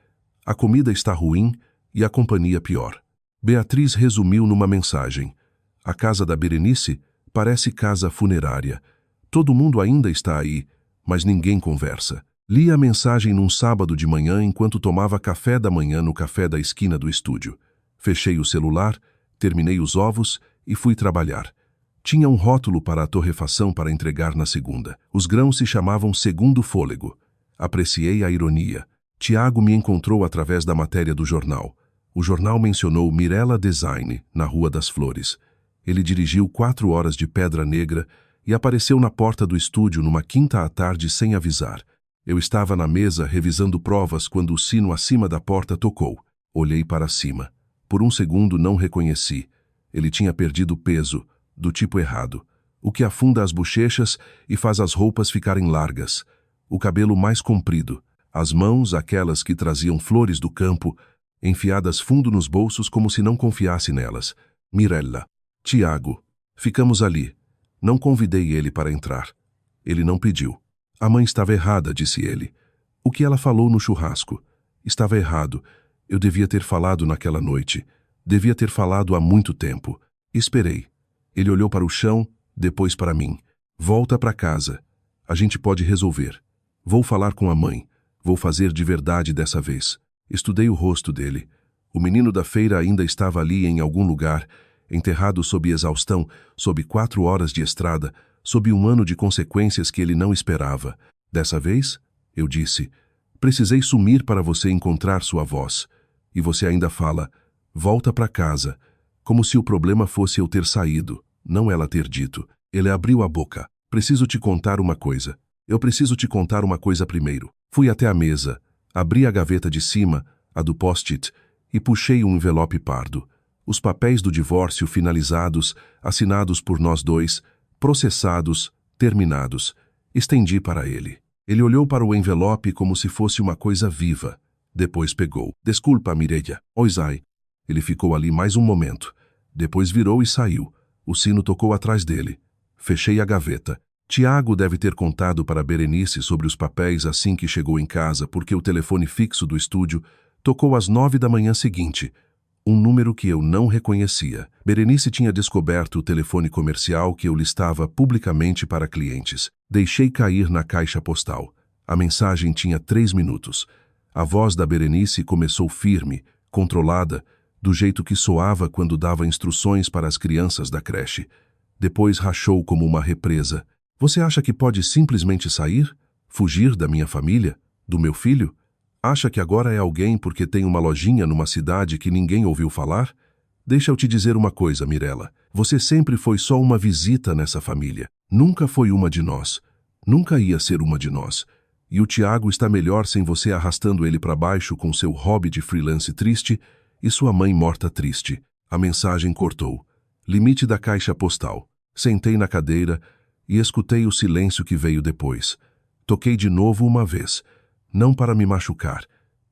a comida está ruim e a companhia pior. Beatriz resumiu numa mensagem: a casa da Berenice parece casa funerária. Todo mundo ainda está aí, mas ninguém conversa. Li a mensagem num sábado de manhã enquanto tomava café da manhã no café da esquina do estúdio. Fechei o celular, terminei os ovos e fui trabalhar. Tinha um rótulo para a torrefação para entregar na segunda. Os grãos se chamavam Segundo Fôlego. Apreciei a ironia. Tiago me encontrou através da matéria do jornal. O jornal mencionou Mirella Design, na Rua das Flores. Ele dirigiu 4 horas de Pedra Negra e apareceu na porta do estúdio numa quinta à tarde sem avisar. Eu estava na mesa revisando provas quando o sino acima da porta tocou. Olhei para cima. Por um segundo não reconheci. Ele tinha perdido peso, do tipo errado, o que afunda as bochechas e faz as roupas ficarem largas. O cabelo mais comprido, as mãos, aquelas que traziam flores do campo, enfiadas fundo nos bolsos como se não confiasse nelas. Mirella. Tiago. Ficamos ali. Não convidei ele para entrar. Ele não pediu. A mãe estava errada, disse ele. O que ela falou no churrasco? Estava errado. Eu devia ter falado naquela noite. Devia ter falado há muito tempo. Esperei. Ele olhou para o chão, depois para mim. Volta para casa. A gente pode resolver. Vou falar com a mãe. Vou fazer de verdade dessa vez. Estudei o rosto dele. O menino da feira ainda estava ali em algum lugar, enterrado sob exaustão, sob 4 horas de estrada, sob um ano de consequências que ele não esperava. Dessa vez, eu disse, precisei sumir para você encontrar sua voz. E você ainda fala, volta para casa, como se o problema fosse eu ter saído, não ela ter dito. Ele abriu a boca. Preciso te contar uma coisa. Eu preciso te contar uma coisa primeiro. Fui até a mesa, abri a gaveta de cima, a do post-it, e puxei um envelope pardo. Os papéis do divórcio finalizados, assinados por nós 2, processados, terminados. Estendi para ele. Ele olhou para o envelope como se fosse uma coisa viva. Depois pegou. Desculpa, Mireia. Oisai. Ele ficou ali mais um momento. Depois virou e saiu. O sino tocou atrás dele. Fechei a gaveta. Tiago deve ter contado para Berenice sobre os papéis assim que chegou em casa, porque o telefone fixo do estúdio tocou às 9 da manhã seguinte. Um número que eu não reconhecia. Berenice tinha descoberto o telefone comercial que eu listava publicamente para clientes. Deixei cair na caixa postal. A mensagem tinha 3 minutos. A voz da Berenice começou firme, controlada, do jeito que soava quando dava instruções para as crianças da creche. Depois rachou como uma represa. Você acha que pode simplesmente sair? Fugir da minha família? Do meu filho? Acha que agora é alguém porque tem uma lojinha numa cidade que ninguém ouviu falar? Deixa eu te dizer uma coisa, Mirella. Você sempre foi só uma visita nessa família. Nunca foi uma de nós. Nunca ia ser uma de nós. E o Tiago está melhor sem você arrastando ele para baixo com seu hobby de freelance triste e sua mãe morta triste. A mensagem cortou. Limite da caixa postal. Sentei na cadeira e escutei o silêncio que veio depois. Toquei de novo uma vez. Não para me machucar.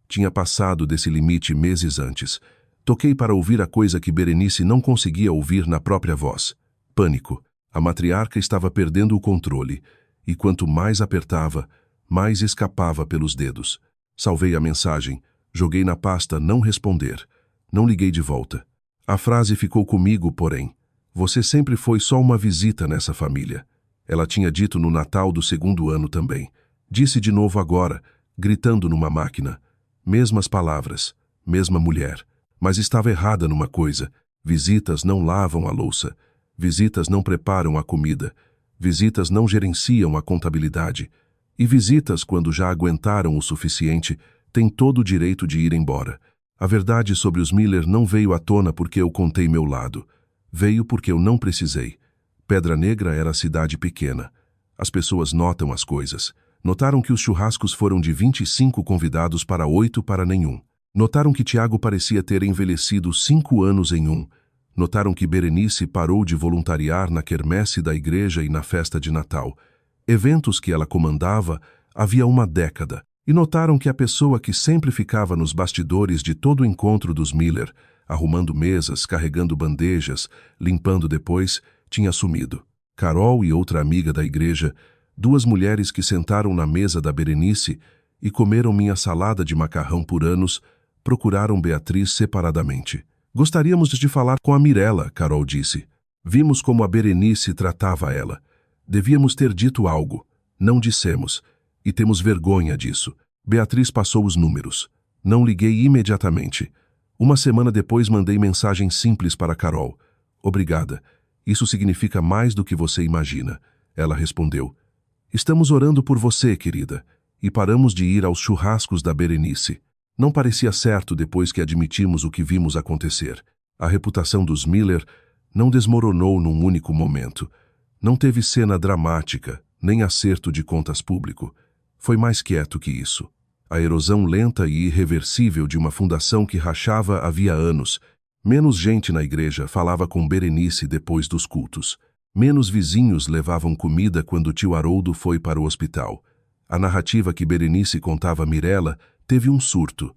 Tinha passado desse limite meses antes. Toquei para ouvir a coisa que Berenice não conseguia ouvir na própria voz. Pânico. A matriarca estava perdendo o controle, e quanto mais apertava, mais escapava pelos dedos. Salvei a mensagem, joguei na pasta não responder. Não liguei de volta. A frase ficou comigo, porém. Você sempre foi só uma visita nessa família. Ela tinha dito no Natal do segundo ano também. Disse de novo agora, gritando numa máquina. Mesmas palavras, mesma mulher. Mas estava errada numa coisa. Visitas não lavam a louça. Visitas não preparam a comida. Visitas não gerenciam a contabilidade. E visitas, quando já aguentaram o suficiente, têm todo o direito de ir embora. A verdade sobre os Miller não veio à tona porque eu contei meu lado. Veio porque eu não precisei. Pedra Negra era cidade pequena. As pessoas notam as coisas. Notaram que os churrascos foram de 25 convidados para 8 para nenhum. Notaram que Tiago parecia ter envelhecido 5 anos em um. Notaram que Berenice parou de voluntariar na quermesse da igreja e na festa de Natal. Eventos que ela comandava havia uma década. E notaram que a pessoa que sempre ficava nos bastidores de todo o encontro dos Miller, arrumando mesas, carregando bandejas, limpando depois, tinha sumido. Carol e outra amiga da igreja, 2 mulheres que sentaram na mesa da Berenice e comeram minha salada de macarrão por anos, procuraram Beatriz separadamente. Gostaríamos de falar com a Mirella, Carol disse. Vimos como a Berenice tratava ela. Devíamos ter dito algo. Não dissemos. E temos vergonha disso. Beatriz passou os números. Não liguei imediatamente. Uma semana depois mandei mensagem simples para Carol. Obrigada. Isso significa mais do que você imagina. Ela respondeu. Estamos orando por você, querida. E paramos de ir aos churrascos da Berenice. Não parecia certo depois que admitimos o que vimos acontecer. A reputação dos Miller não desmoronou num único momento. Não teve cena dramática, nem acerto de contas público. Foi mais quieto que isso. A erosão lenta e irreversível de uma fundação que rachava havia anos. Menos gente na igreja falava com Berenice depois dos cultos. Menos vizinhos levavam comida quando tio Haroldo foi para o hospital. A narrativa que Berenice contava a Mirella teve um surto.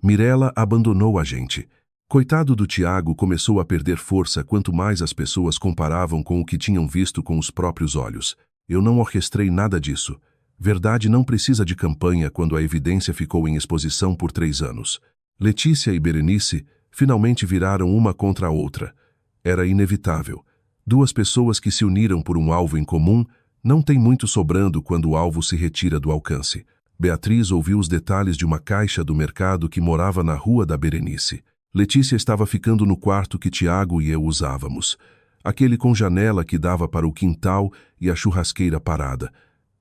Mirella abandonou a gente. Coitado do Tiago começou a perder força quanto mais as pessoas comparavam com o que tinham visto com os próprios olhos. Eu não orquestrei nada disso. Verdade não precisa de campanha quando a evidência ficou em exposição por 3 anos. Letícia e Berenice finalmente viraram uma contra a outra. Era inevitável. 2 pessoas que se uniram por um alvo em comum não têm muito sobrando quando o alvo se retira do alcance. Beatriz ouviu os detalhes de uma caixa do mercado que morava na rua da Berenice. Letícia estava ficando no quarto que Tiago e eu usávamos. Aquele com janela que dava para o quintal e a churrasqueira parada.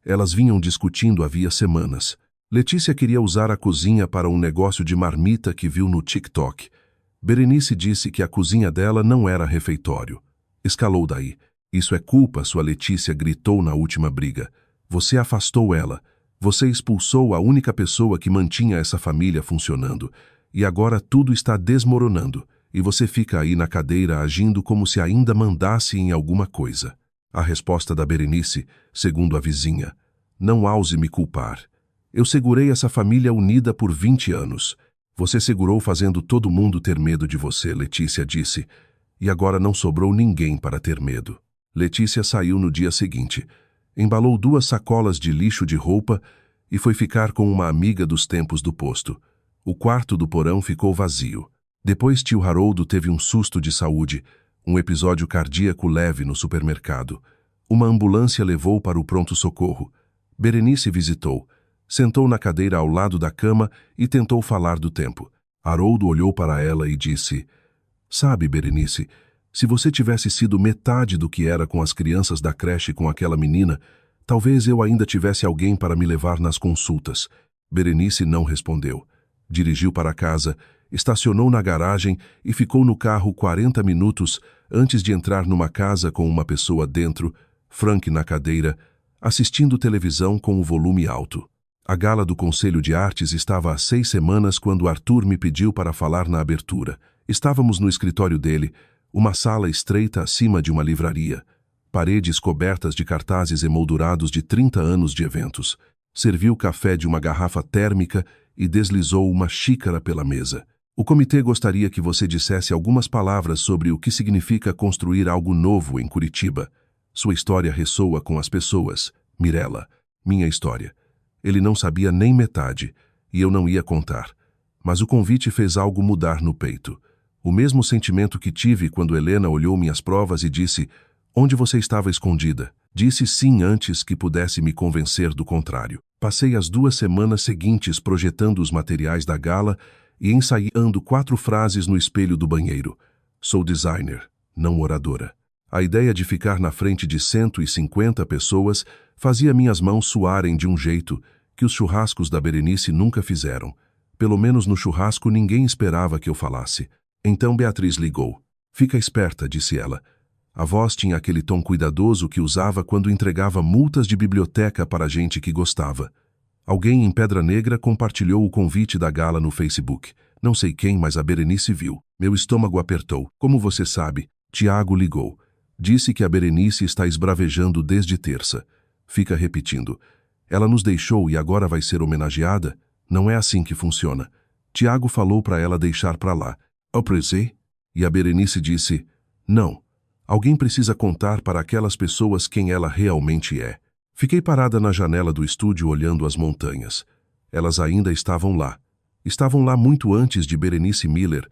Elas vinham discutindo havia semanas. Letícia queria usar a cozinha para um negócio de marmita que viu no TikTok. Berenice disse que a cozinha dela não era refeitório. Escalou daí. Isso é culpa, sua Letícia gritou na última briga. Você afastou ela. Você expulsou a única pessoa que mantinha essa família funcionando. E agora tudo está desmoronando. E você fica aí na cadeira agindo como se ainda mandasse em alguma coisa. A resposta da Berenice, segundo a vizinha. Não ouse me culpar. Eu segurei essa família unida por 20 anos. Você segurou fazendo todo mundo ter medo de você, Letícia disse. E agora não sobrou ninguém para ter medo. Letícia saiu no dia seguinte. Embalou 2 sacolas de lixo de roupa e foi ficar com uma amiga dos tempos do posto. O quarto do porão ficou vazio. Depois tio Haroldo teve um susto de saúde, um episódio cardíaco leve no supermercado. Uma ambulância levou para o pronto-socorro. Berenice visitou. Sentou na cadeira ao lado da cama e tentou falar do tempo. Haroldo olhou para ela e disse, sabe, Berenice, se você tivesse sido metade do que era com as crianças da creche com aquela menina, talvez eu ainda tivesse alguém para me levar nas consultas. Berenice não respondeu. Dirigiu para casa, estacionou na garagem e ficou no carro 40 minutos antes de entrar numa casa com uma pessoa dentro, Frank na cadeira, assistindo televisão com o volume alto. A gala do Conselho de Artes estava há 6 semanas quando Arthur me pediu para falar na abertura. Estávamos no escritório dele, uma sala estreita acima de uma livraria. Paredes cobertas de cartazes emoldurados de 30 anos de eventos. Serviu café de uma garrafa térmica e deslizou uma xícara pela mesa. O comitê gostaria que você dissesse algumas palavras sobre o que significa construir algo novo em Curitiba. Sua história ressoa com as pessoas. Mirella, minha história. Ele não sabia nem metade, e eu não ia contar. Mas o convite fez algo mudar no peito. O mesmo sentimento que tive quando Helena olhou minhas provas e disse: "Onde você estava escondida?" Disse sim antes que pudesse me convencer do contrário. Passei as 2 semanas seguintes projetando os materiais da gala e ensaiando 4 frases no espelho do banheiro. Sou designer, não oradora. A ideia de ficar na frente de 150 pessoas fazia minhas mãos suarem de um jeito que os churrascos da Berenice nunca fizeram. Pelo menos no churrasco ninguém esperava que eu falasse. Então Beatriz ligou. "Fica esperta", disse ela. A voz tinha aquele tom cuidadoso que usava quando entregava multas de biblioteca para gente que gostava. Alguém em Pedra Negra compartilhou o convite da gala no Facebook. Não sei quem, mas a Berenice viu. Meu estômago apertou. "Como você sabe?" Tiago ligou. Disse que a Berenice está esbravejando desde terça. Fica repetindo. "Ela nos deixou e agora vai ser homenageada?" Não é assim que funciona. Tiago falou para ela deixar para lá. "Apressei?" E a Berenice disse: "Não. Alguém precisa contar para aquelas pessoas quem ela realmente é." Fiquei parada na janela do estúdio olhando as montanhas. Elas ainda estavam lá. Estavam lá muito antes de Berenice Miller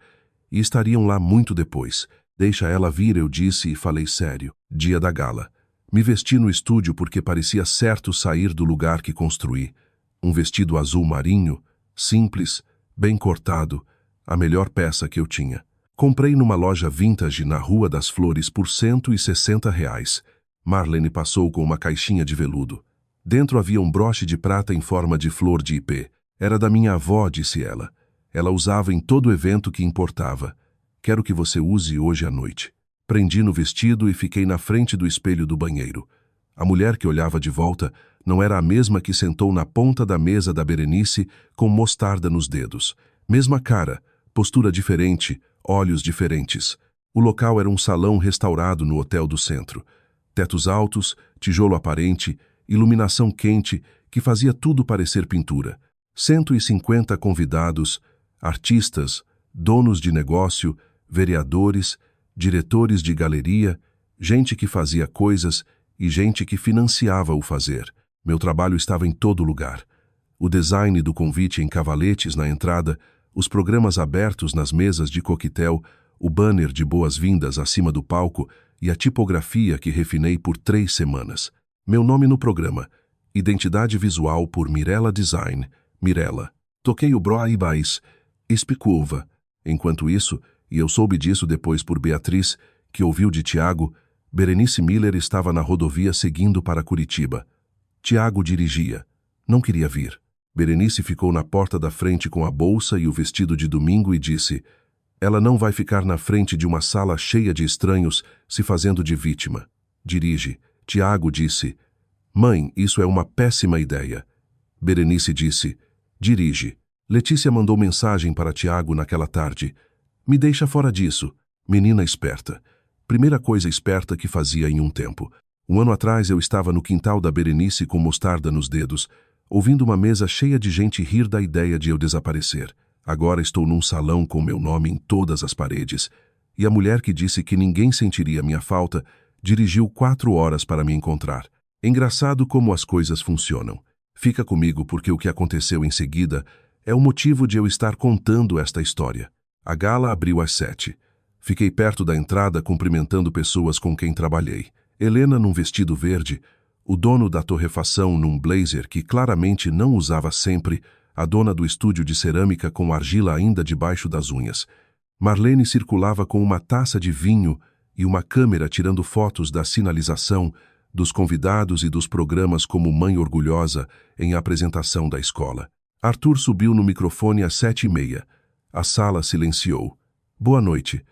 e estariam lá muito depois. "Deixa ela vir", eu disse e falei sério. Dia da gala. Me vesti no estúdio porque parecia certo sair do lugar que construí. Um vestido azul marinho, simples, bem cortado, a melhor peça que eu tinha. Comprei numa loja vintage na Rua das Flores por R$160. Marlene passou com uma caixinha de veludo. Dentro havia um broche de prata em forma de flor de ipê. "Era da minha avó", disse ela. "Ela usava em todo evento que importava. Quero que você use hoje à noite." Prendi no vestido e fiquei na frente do espelho do banheiro. A mulher que olhava de volta não era a mesma que sentou na ponta da mesa da Berenice com mostarda nos dedos. Mesma cara, postura diferente, olhos diferentes. O local era um salão restaurado no hotel do centro. Tetos altos, tijolo aparente, iluminação quente que fazia tudo parecer pintura. 150 convidados, artistas, donos de negócio, vereadores, diretores de galeria, gente que fazia coisas e gente que financiava o fazer. Meu trabalho estava em todo lugar. O design do convite em cavaletes na entrada, os programas abertos nas mesas de coquetel, o banner de boas-vindas acima do palco e a tipografia que refinei por 3 semanas. Meu nome no programa: Identidade Visual por Mirella Design, Mirella. Toquei o Broaibais, Espicuva. Enquanto isso, e eu soube disso depois por Beatriz, que ouviu de Tiago, Berenice Miller estava na rodovia seguindo para Curitiba. Tiago dirigia. Não queria vir. Berenice ficou na porta da frente com a bolsa e o vestido de domingo e disse: "Ela não vai ficar na frente de uma sala cheia de estranhos se fazendo de vítima. Dirige." Tiago disse: "Mãe, isso é uma péssima ideia." Berenice disse: "Dirige." Letícia mandou mensagem para Tiago naquela tarde: "Me deixa fora disso." Menina esperta. Primeira coisa esperta que fazia em um tempo. 1 ano atrás eu estava no quintal da Berenice com mostarda nos dedos, ouvindo uma mesa cheia de gente rir da ideia de eu desaparecer. Agora estou num salão com meu nome em todas as paredes. E a mulher que disse que ninguém sentiria minha falta, dirigiu 4 horas para me encontrar. Engraçado como as coisas funcionam. Fica comigo porque o que aconteceu em seguida é o motivo de eu estar contando esta história. A gala abriu às 7. Fiquei perto da entrada cumprimentando pessoas com quem trabalhei. Helena num vestido verde, o dono da torrefação num blazer que claramente não usava sempre, a dona do estúdio de cerâmica com argila ainda debaixo das unhas. Marlene circulava com uma taça de vinho e uma câmera tirando fotos da sinalização, dos convidados e dos programas como Mãe Orgulhosa em apresentação da escola. Arthur subiu no microfone às 7h30. A sala silenciou. Boa noite.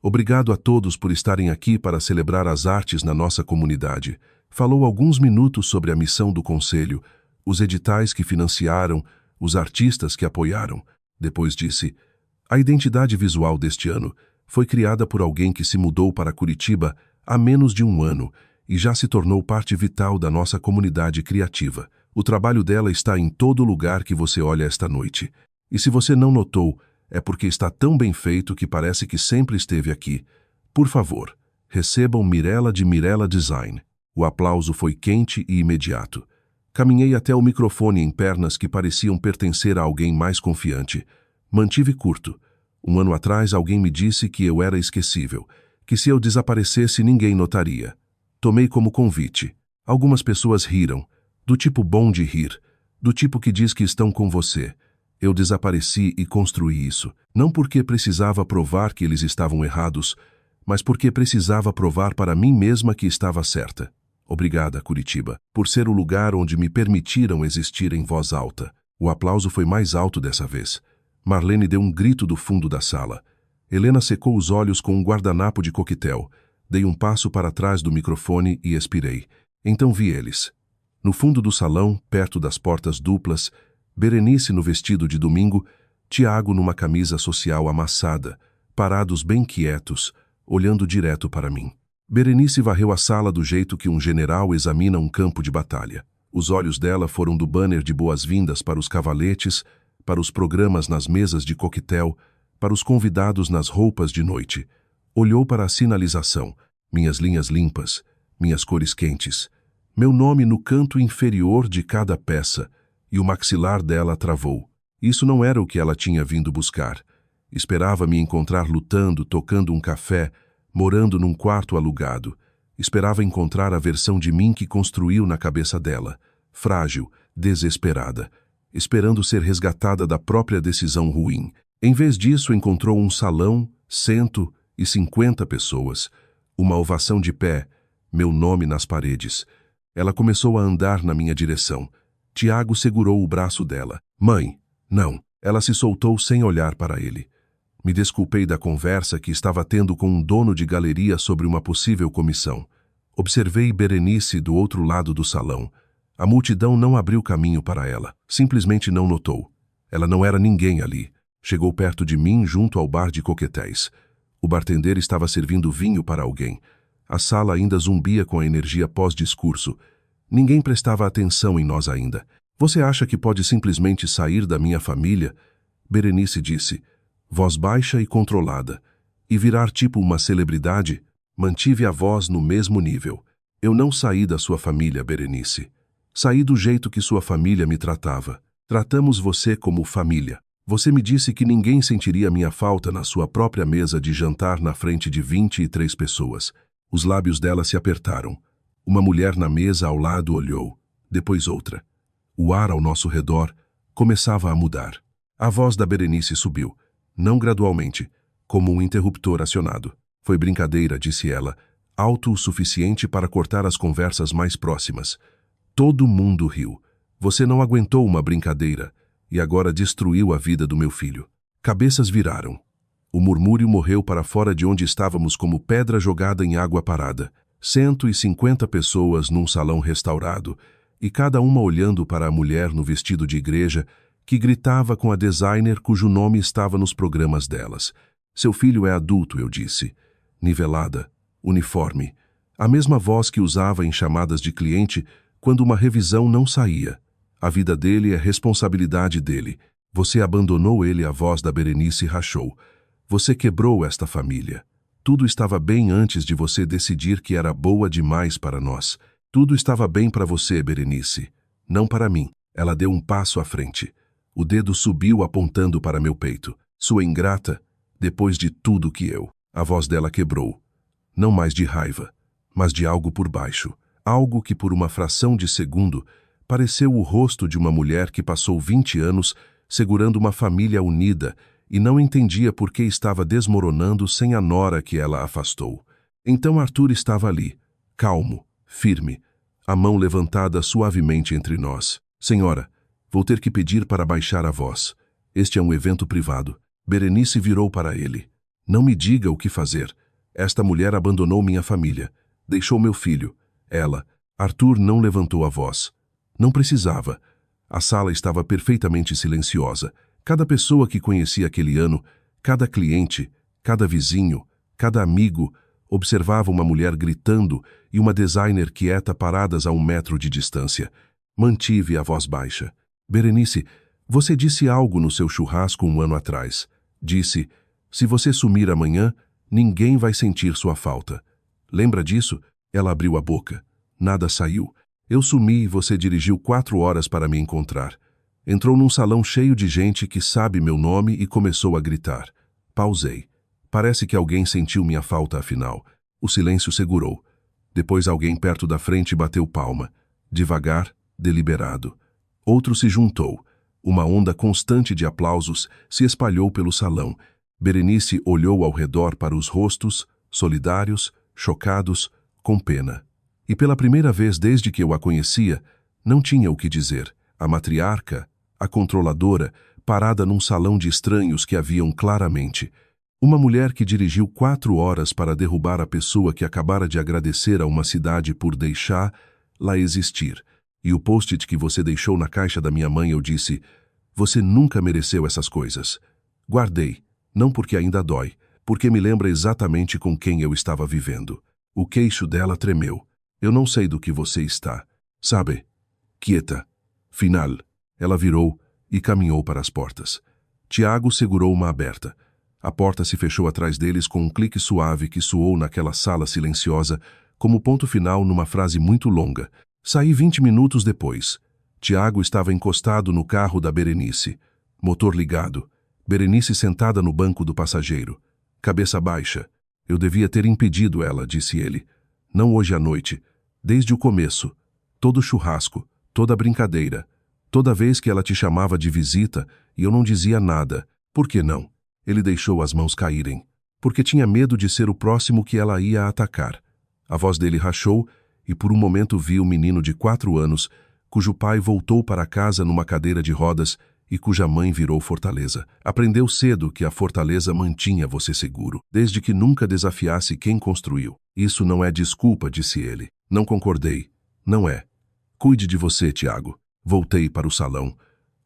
Obrigado a todos por estarem aqui para celebrar as artes na nossa comunidade. Falou alguns minutos sobre a missão do Conselho, os editais que financiaram, os artistas que apoiaram. Depois disse: a identidade visual deste ano foi criada por alguém que se mudou para Curitiba há menos de um ano e já se tornou parte vital da nossa comunidade criativa. O trabalho dela está em todo lugar que você olha esta noite. E se você não notou, é porque está tão bem feito que parece que sempre esteve aqui. Por favor, recebam Mirella de Mirella Design. O aplauso foi quente e imediato. Caminhei até o microfone em pernas que pareciam pertencer a alguém mais confiante. Mantive curto. Um ano atrás alguém me disse que eu era esquecível, que se eu desaparecesse ninguém notaria. Tomei como convite. Algumas pessoas riram, do tipo bom de rir, do tipo que diz que estão com você. Eu desapareci e construí isso, não porque precisava provar que eles estavam errados, mas porque precisava provar para mim mesma que estava certa. Obrigada, Curitiba, por ser o lugar onde me permitiram existir em voz alta. O aplauso foi mais alto dessa vez. Marlene deu um grito do fundo da sala. Helena secou os olhos com um guardanapo de coquetel. Dei um passo para trás do microfone e expirei. Então vi eles. No fundo do salão, perto das portas duplas, Berenice no vestido de domingo, Tiago numa camisa social amassada, parados bem quietos, olhando direto para mim. Berenice varreu a sala do jeito que um general examina um campo de batalha. Os olhos dela foram do banner de boas-vindas para os cavaletes, para os programas nas mesas de coquetel, para os convidados nas roupas de noite. Olhou para a sinalização, minhas linhas limpas, minhas cores quentes, meu nome no canto inferior de cada peça, e o maxilar dela travou. Isso não era o que ela tinha vindo buscar. Esperava me encontrar lutando, tocando um café, morando num quarto alugado. Esperava encontrar a versão de mim que construiu na cabeça dela, frágil, desesperada, esperando ser resgatada da própria decisão ruim. Em vez disso, encontrou um salão, 150 pessoas, uma ovação de pé, meu nome nas paredes. Ela começou a andar na minha direção. Tiago segurou o braço dela. Mãe, não. Ela se soltou sem olhar para ele. Me desculpei da conversa que estava tendo com um dono de galeria sobre uma possível comissão. Observei Berenice do outro lado do salão. A multidão não abriu caminho para ela. Simplesmente não notou. Ela não era ninguém ali. Chegou perto de mim junto ao bar de coquetéis. O bartender estava servindo vinho para alguém. A sala ainda zumbia com a energia pós-discurso. Ninguém prestava atenção em nós ainda. Você acha que pode simplesmente sair da minha família? Berenice disse, voz baixa e controlada. E virar tipo uma celebridade? Mantive a voz no mesmo nível. Eu não saí da sua família, Berenice. Saí do jeito que sua família me tratava. Tratamos você como família. Você me disse que ninguém sentiria minha falta na sua própria mesa de jantar na frente de 23 pessoas. Os lábios dela se apertaram. Uma mulher na mesa ao lado olhou, depois outra. O ar ao nosso redor começava a mudar. A voz da Berenice subiu, não gradualmente, como um interruptor acionado. Foi brincadeira, disse ela, alto o suficiente para cortar as conversas mais próximas. Todo mundo riu. Você não aguentou uma brincadeira e agora destruiu a vida do meu filho. Cabeças viraram. O murmúrio morreu para fora de onde estávamos como pedra jogada em água parada. 150 pessoas num salão restaurado, e cada uma olhando para a mulher no vestido de igreja, que gritava com a designer cujo nome estava nos programas delas. Seu filho é adulto, eu disse. Nivelada, uniforme. A mesma voz que usava em chamadas de cliente quando uma revisão não saía. A vida dele é responsabilidade dele. Você abandonou ele, a voz da Berenice rachou. Você quebrou esta família. Tudo estava bem antes de você decidir que era boa demais para nós. Tudo estava bem para você, Berenice. Não para mim. Ela deu um passo à frente. O dedo subiu apontando para meu peito. Sua ingrata, depois de tudo que eu. A voz dela quebrou. Não mais de raiva, mas de algo por baixo. Algo que por uma fração de segundo pareceu o rosto de uma mulher que passou 20 anos segurando uma família unida e não entendia por que estava desmoronando sem a nora que ela afastou. Então Arthur estava ali, calmo, firme, a mão levantada suavemente entre nós. Senhora, Vou ter que pedir para baixar a voz. Este é um evento privado. Berenice virou para ele. Não me diga o que fazer. Esta mulher abandonou minha família. Deixou meu filho. Ela. Arthur não levantou a voz. Não precisava. A sala estava perfeitamente silenciosa. Cada pessoa que conhecia aquele ano, cada cliente, cada vizinho, cada amigo, observava uma mulher gritando e uma designer quieta paradas a 1 metro de distância. Mantive a voz baixa. Berenice, você disse algo no seu churrasco 1 ano atrás. Disse, se você sumir amanhã, ninguém vai sentir sua falta. Lembra disso? Ela abriu a boca. Nada saiu. Eu sumi e você dirigiu 4 horas para me encontrar. Entrou num salão cheio de gente que sabe meu nome e começou a gritar. Pausei. Parece que alguém sentiu minha falta afinal. O silêncio segurou. Depois alguém perto da frente bateu palma. Devagar, deliberado. Outro se juntou. Uma onda constante de aplausos se espalhou pelo salão. Berenice olhou ao redor para os rostos, solidários, chocados, com pena. E pela primeira vez desde que eu a conhecia, não tinha o que dizer. A matriarca, a controladora, parada num salão de estranhos que a viam claramente. Uma mulher que dirigiu 4 horas para derrubar a pessoa que acabara de agradecer a uma cidade por deixá-la existir. E o post-it que você deixou na caixa da minha mãe, eu disse, você nunca mereceu essas coisas. Guardei, não porque ainda dói, porque me lembra exatamente com quem eu estava vivendo. O queixo dela tremeu. Eu não sei do que você está. Sabe? Quieta. Final. Ela virou e caminhou para as portas. Tiago segurou uma aberta. A porta se fechou atrás deles com um clique suave que soou naquela sala silenciosa, como ponto final numa frase muito longa. Saí 20 minutos depois. Tiago estava encostado no carro da Berenice. Motor ligado. Berenice sentada no banco do passageiro. Cabeça baixa. Eu devia ter impedido ela, disse ele. Não hoje à noite. Desde o começo. Todo churrasco, toda brincadeira. Toda vez que ela te chamava de visita e eu não dizia nada. Por que não? Ele deixou as mãos caírem. Porque tinha medo de ser o próximo que ela ia atacar. A voz dele rachou e por um momento vi o menino de 4 anos, cujo pai voltou para casa numa cadeira de rodas e cuja mãe virou fortaleza. Aprendeu cedo que a fortaleza mantinha você seguro, desde que nunca desafiasse quem construiu. Isso não é desculpa, disse ele. Não concordei. Não é. Cuide de você, Tiago. Voltei para o salão.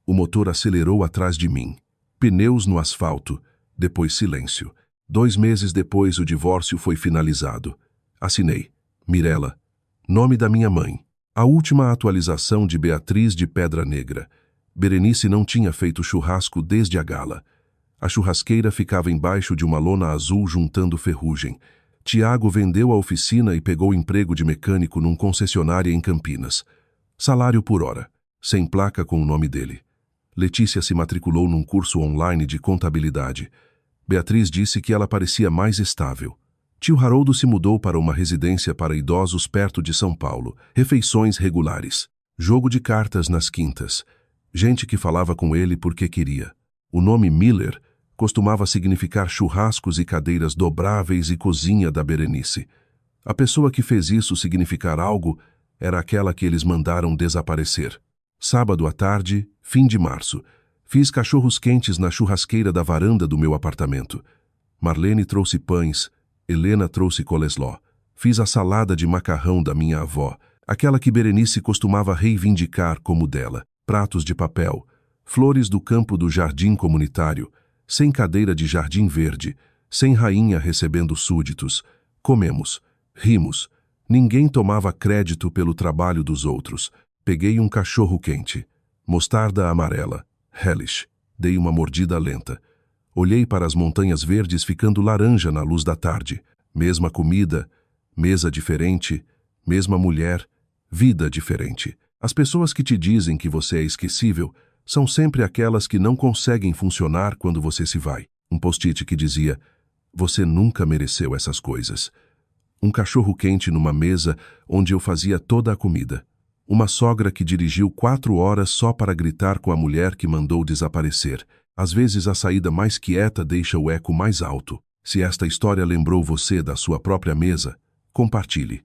O motor acelerou atrás de mim. Pneus no asfalto. Depois silêncio. 2 meses depois o divórcio foi finalizado. Assinei. Mirella. Nome da minha mãe. A última atualização de Beatriz de Pedra Negra. Berenice não tinha feito churrasco desde a gala. A churrasqueira ficava embaixo de uma lona azul juntando ferrugem. Tiago vendeu a oficina e pegou emprego de mecânico num concessionário em Campinas. Salário por hora, sem placa com o nome dele. Letícia se matriculou num curso online de contabilidade. Beatriz disse que ela parecia mais estável. Tio Haroldo se mudou para uma residência para idosos perto de São Paulo. Refeições regulares. Jogo de cartas nas quintas. Gente que falava com ele porque queria. O nome Miller costumava significar churrascos e cadeiras dobráveis e cozinha da Berenice. A pessoa que fez isso significar algo era aquela que eles mandaram desaparecer. Sábado à tarde, fim de março. Fiz cachorros quentes na churrasqueira da varanda do meu apartamento. Marlene trouxe pães, Helena trouxe coleslaw. Fiz a salada de macarrão da minha avó, aquela que Berenice costumava reivindicar como dela. Pratos de papel, flores do campo do jardim comunitário, sem cadeira de jardim verde, sem rainha recebendo súditos. Comemos, rimos. Ninguém tomava crédito pelo trabalho dos outros. Peguei um cachorro quente. Mostarda amarela. Hellish. Dei uma mordida lenta. Olhei para as montanhas verdes ficando laranja na luz da tarde. Mesma comida, mesa diferente, mesma mulher, vida diferente. As pessoas que te dizem que você é esquecível são sempre aquelas que não conseguem funcionar quando você se vai. Um post-it que dizia, você nunca mereceu essas coisas. Um cachorro quente numa mesa onde eu fazia toda a comida. Uma sogra que dirigiu 4 horas só para gritar com a mulher que mandou desaparecer. Às vezes a saída mais quieta deixa o eco mais alto. Se esta história lembrou você da sua própria mesa, compartilhe.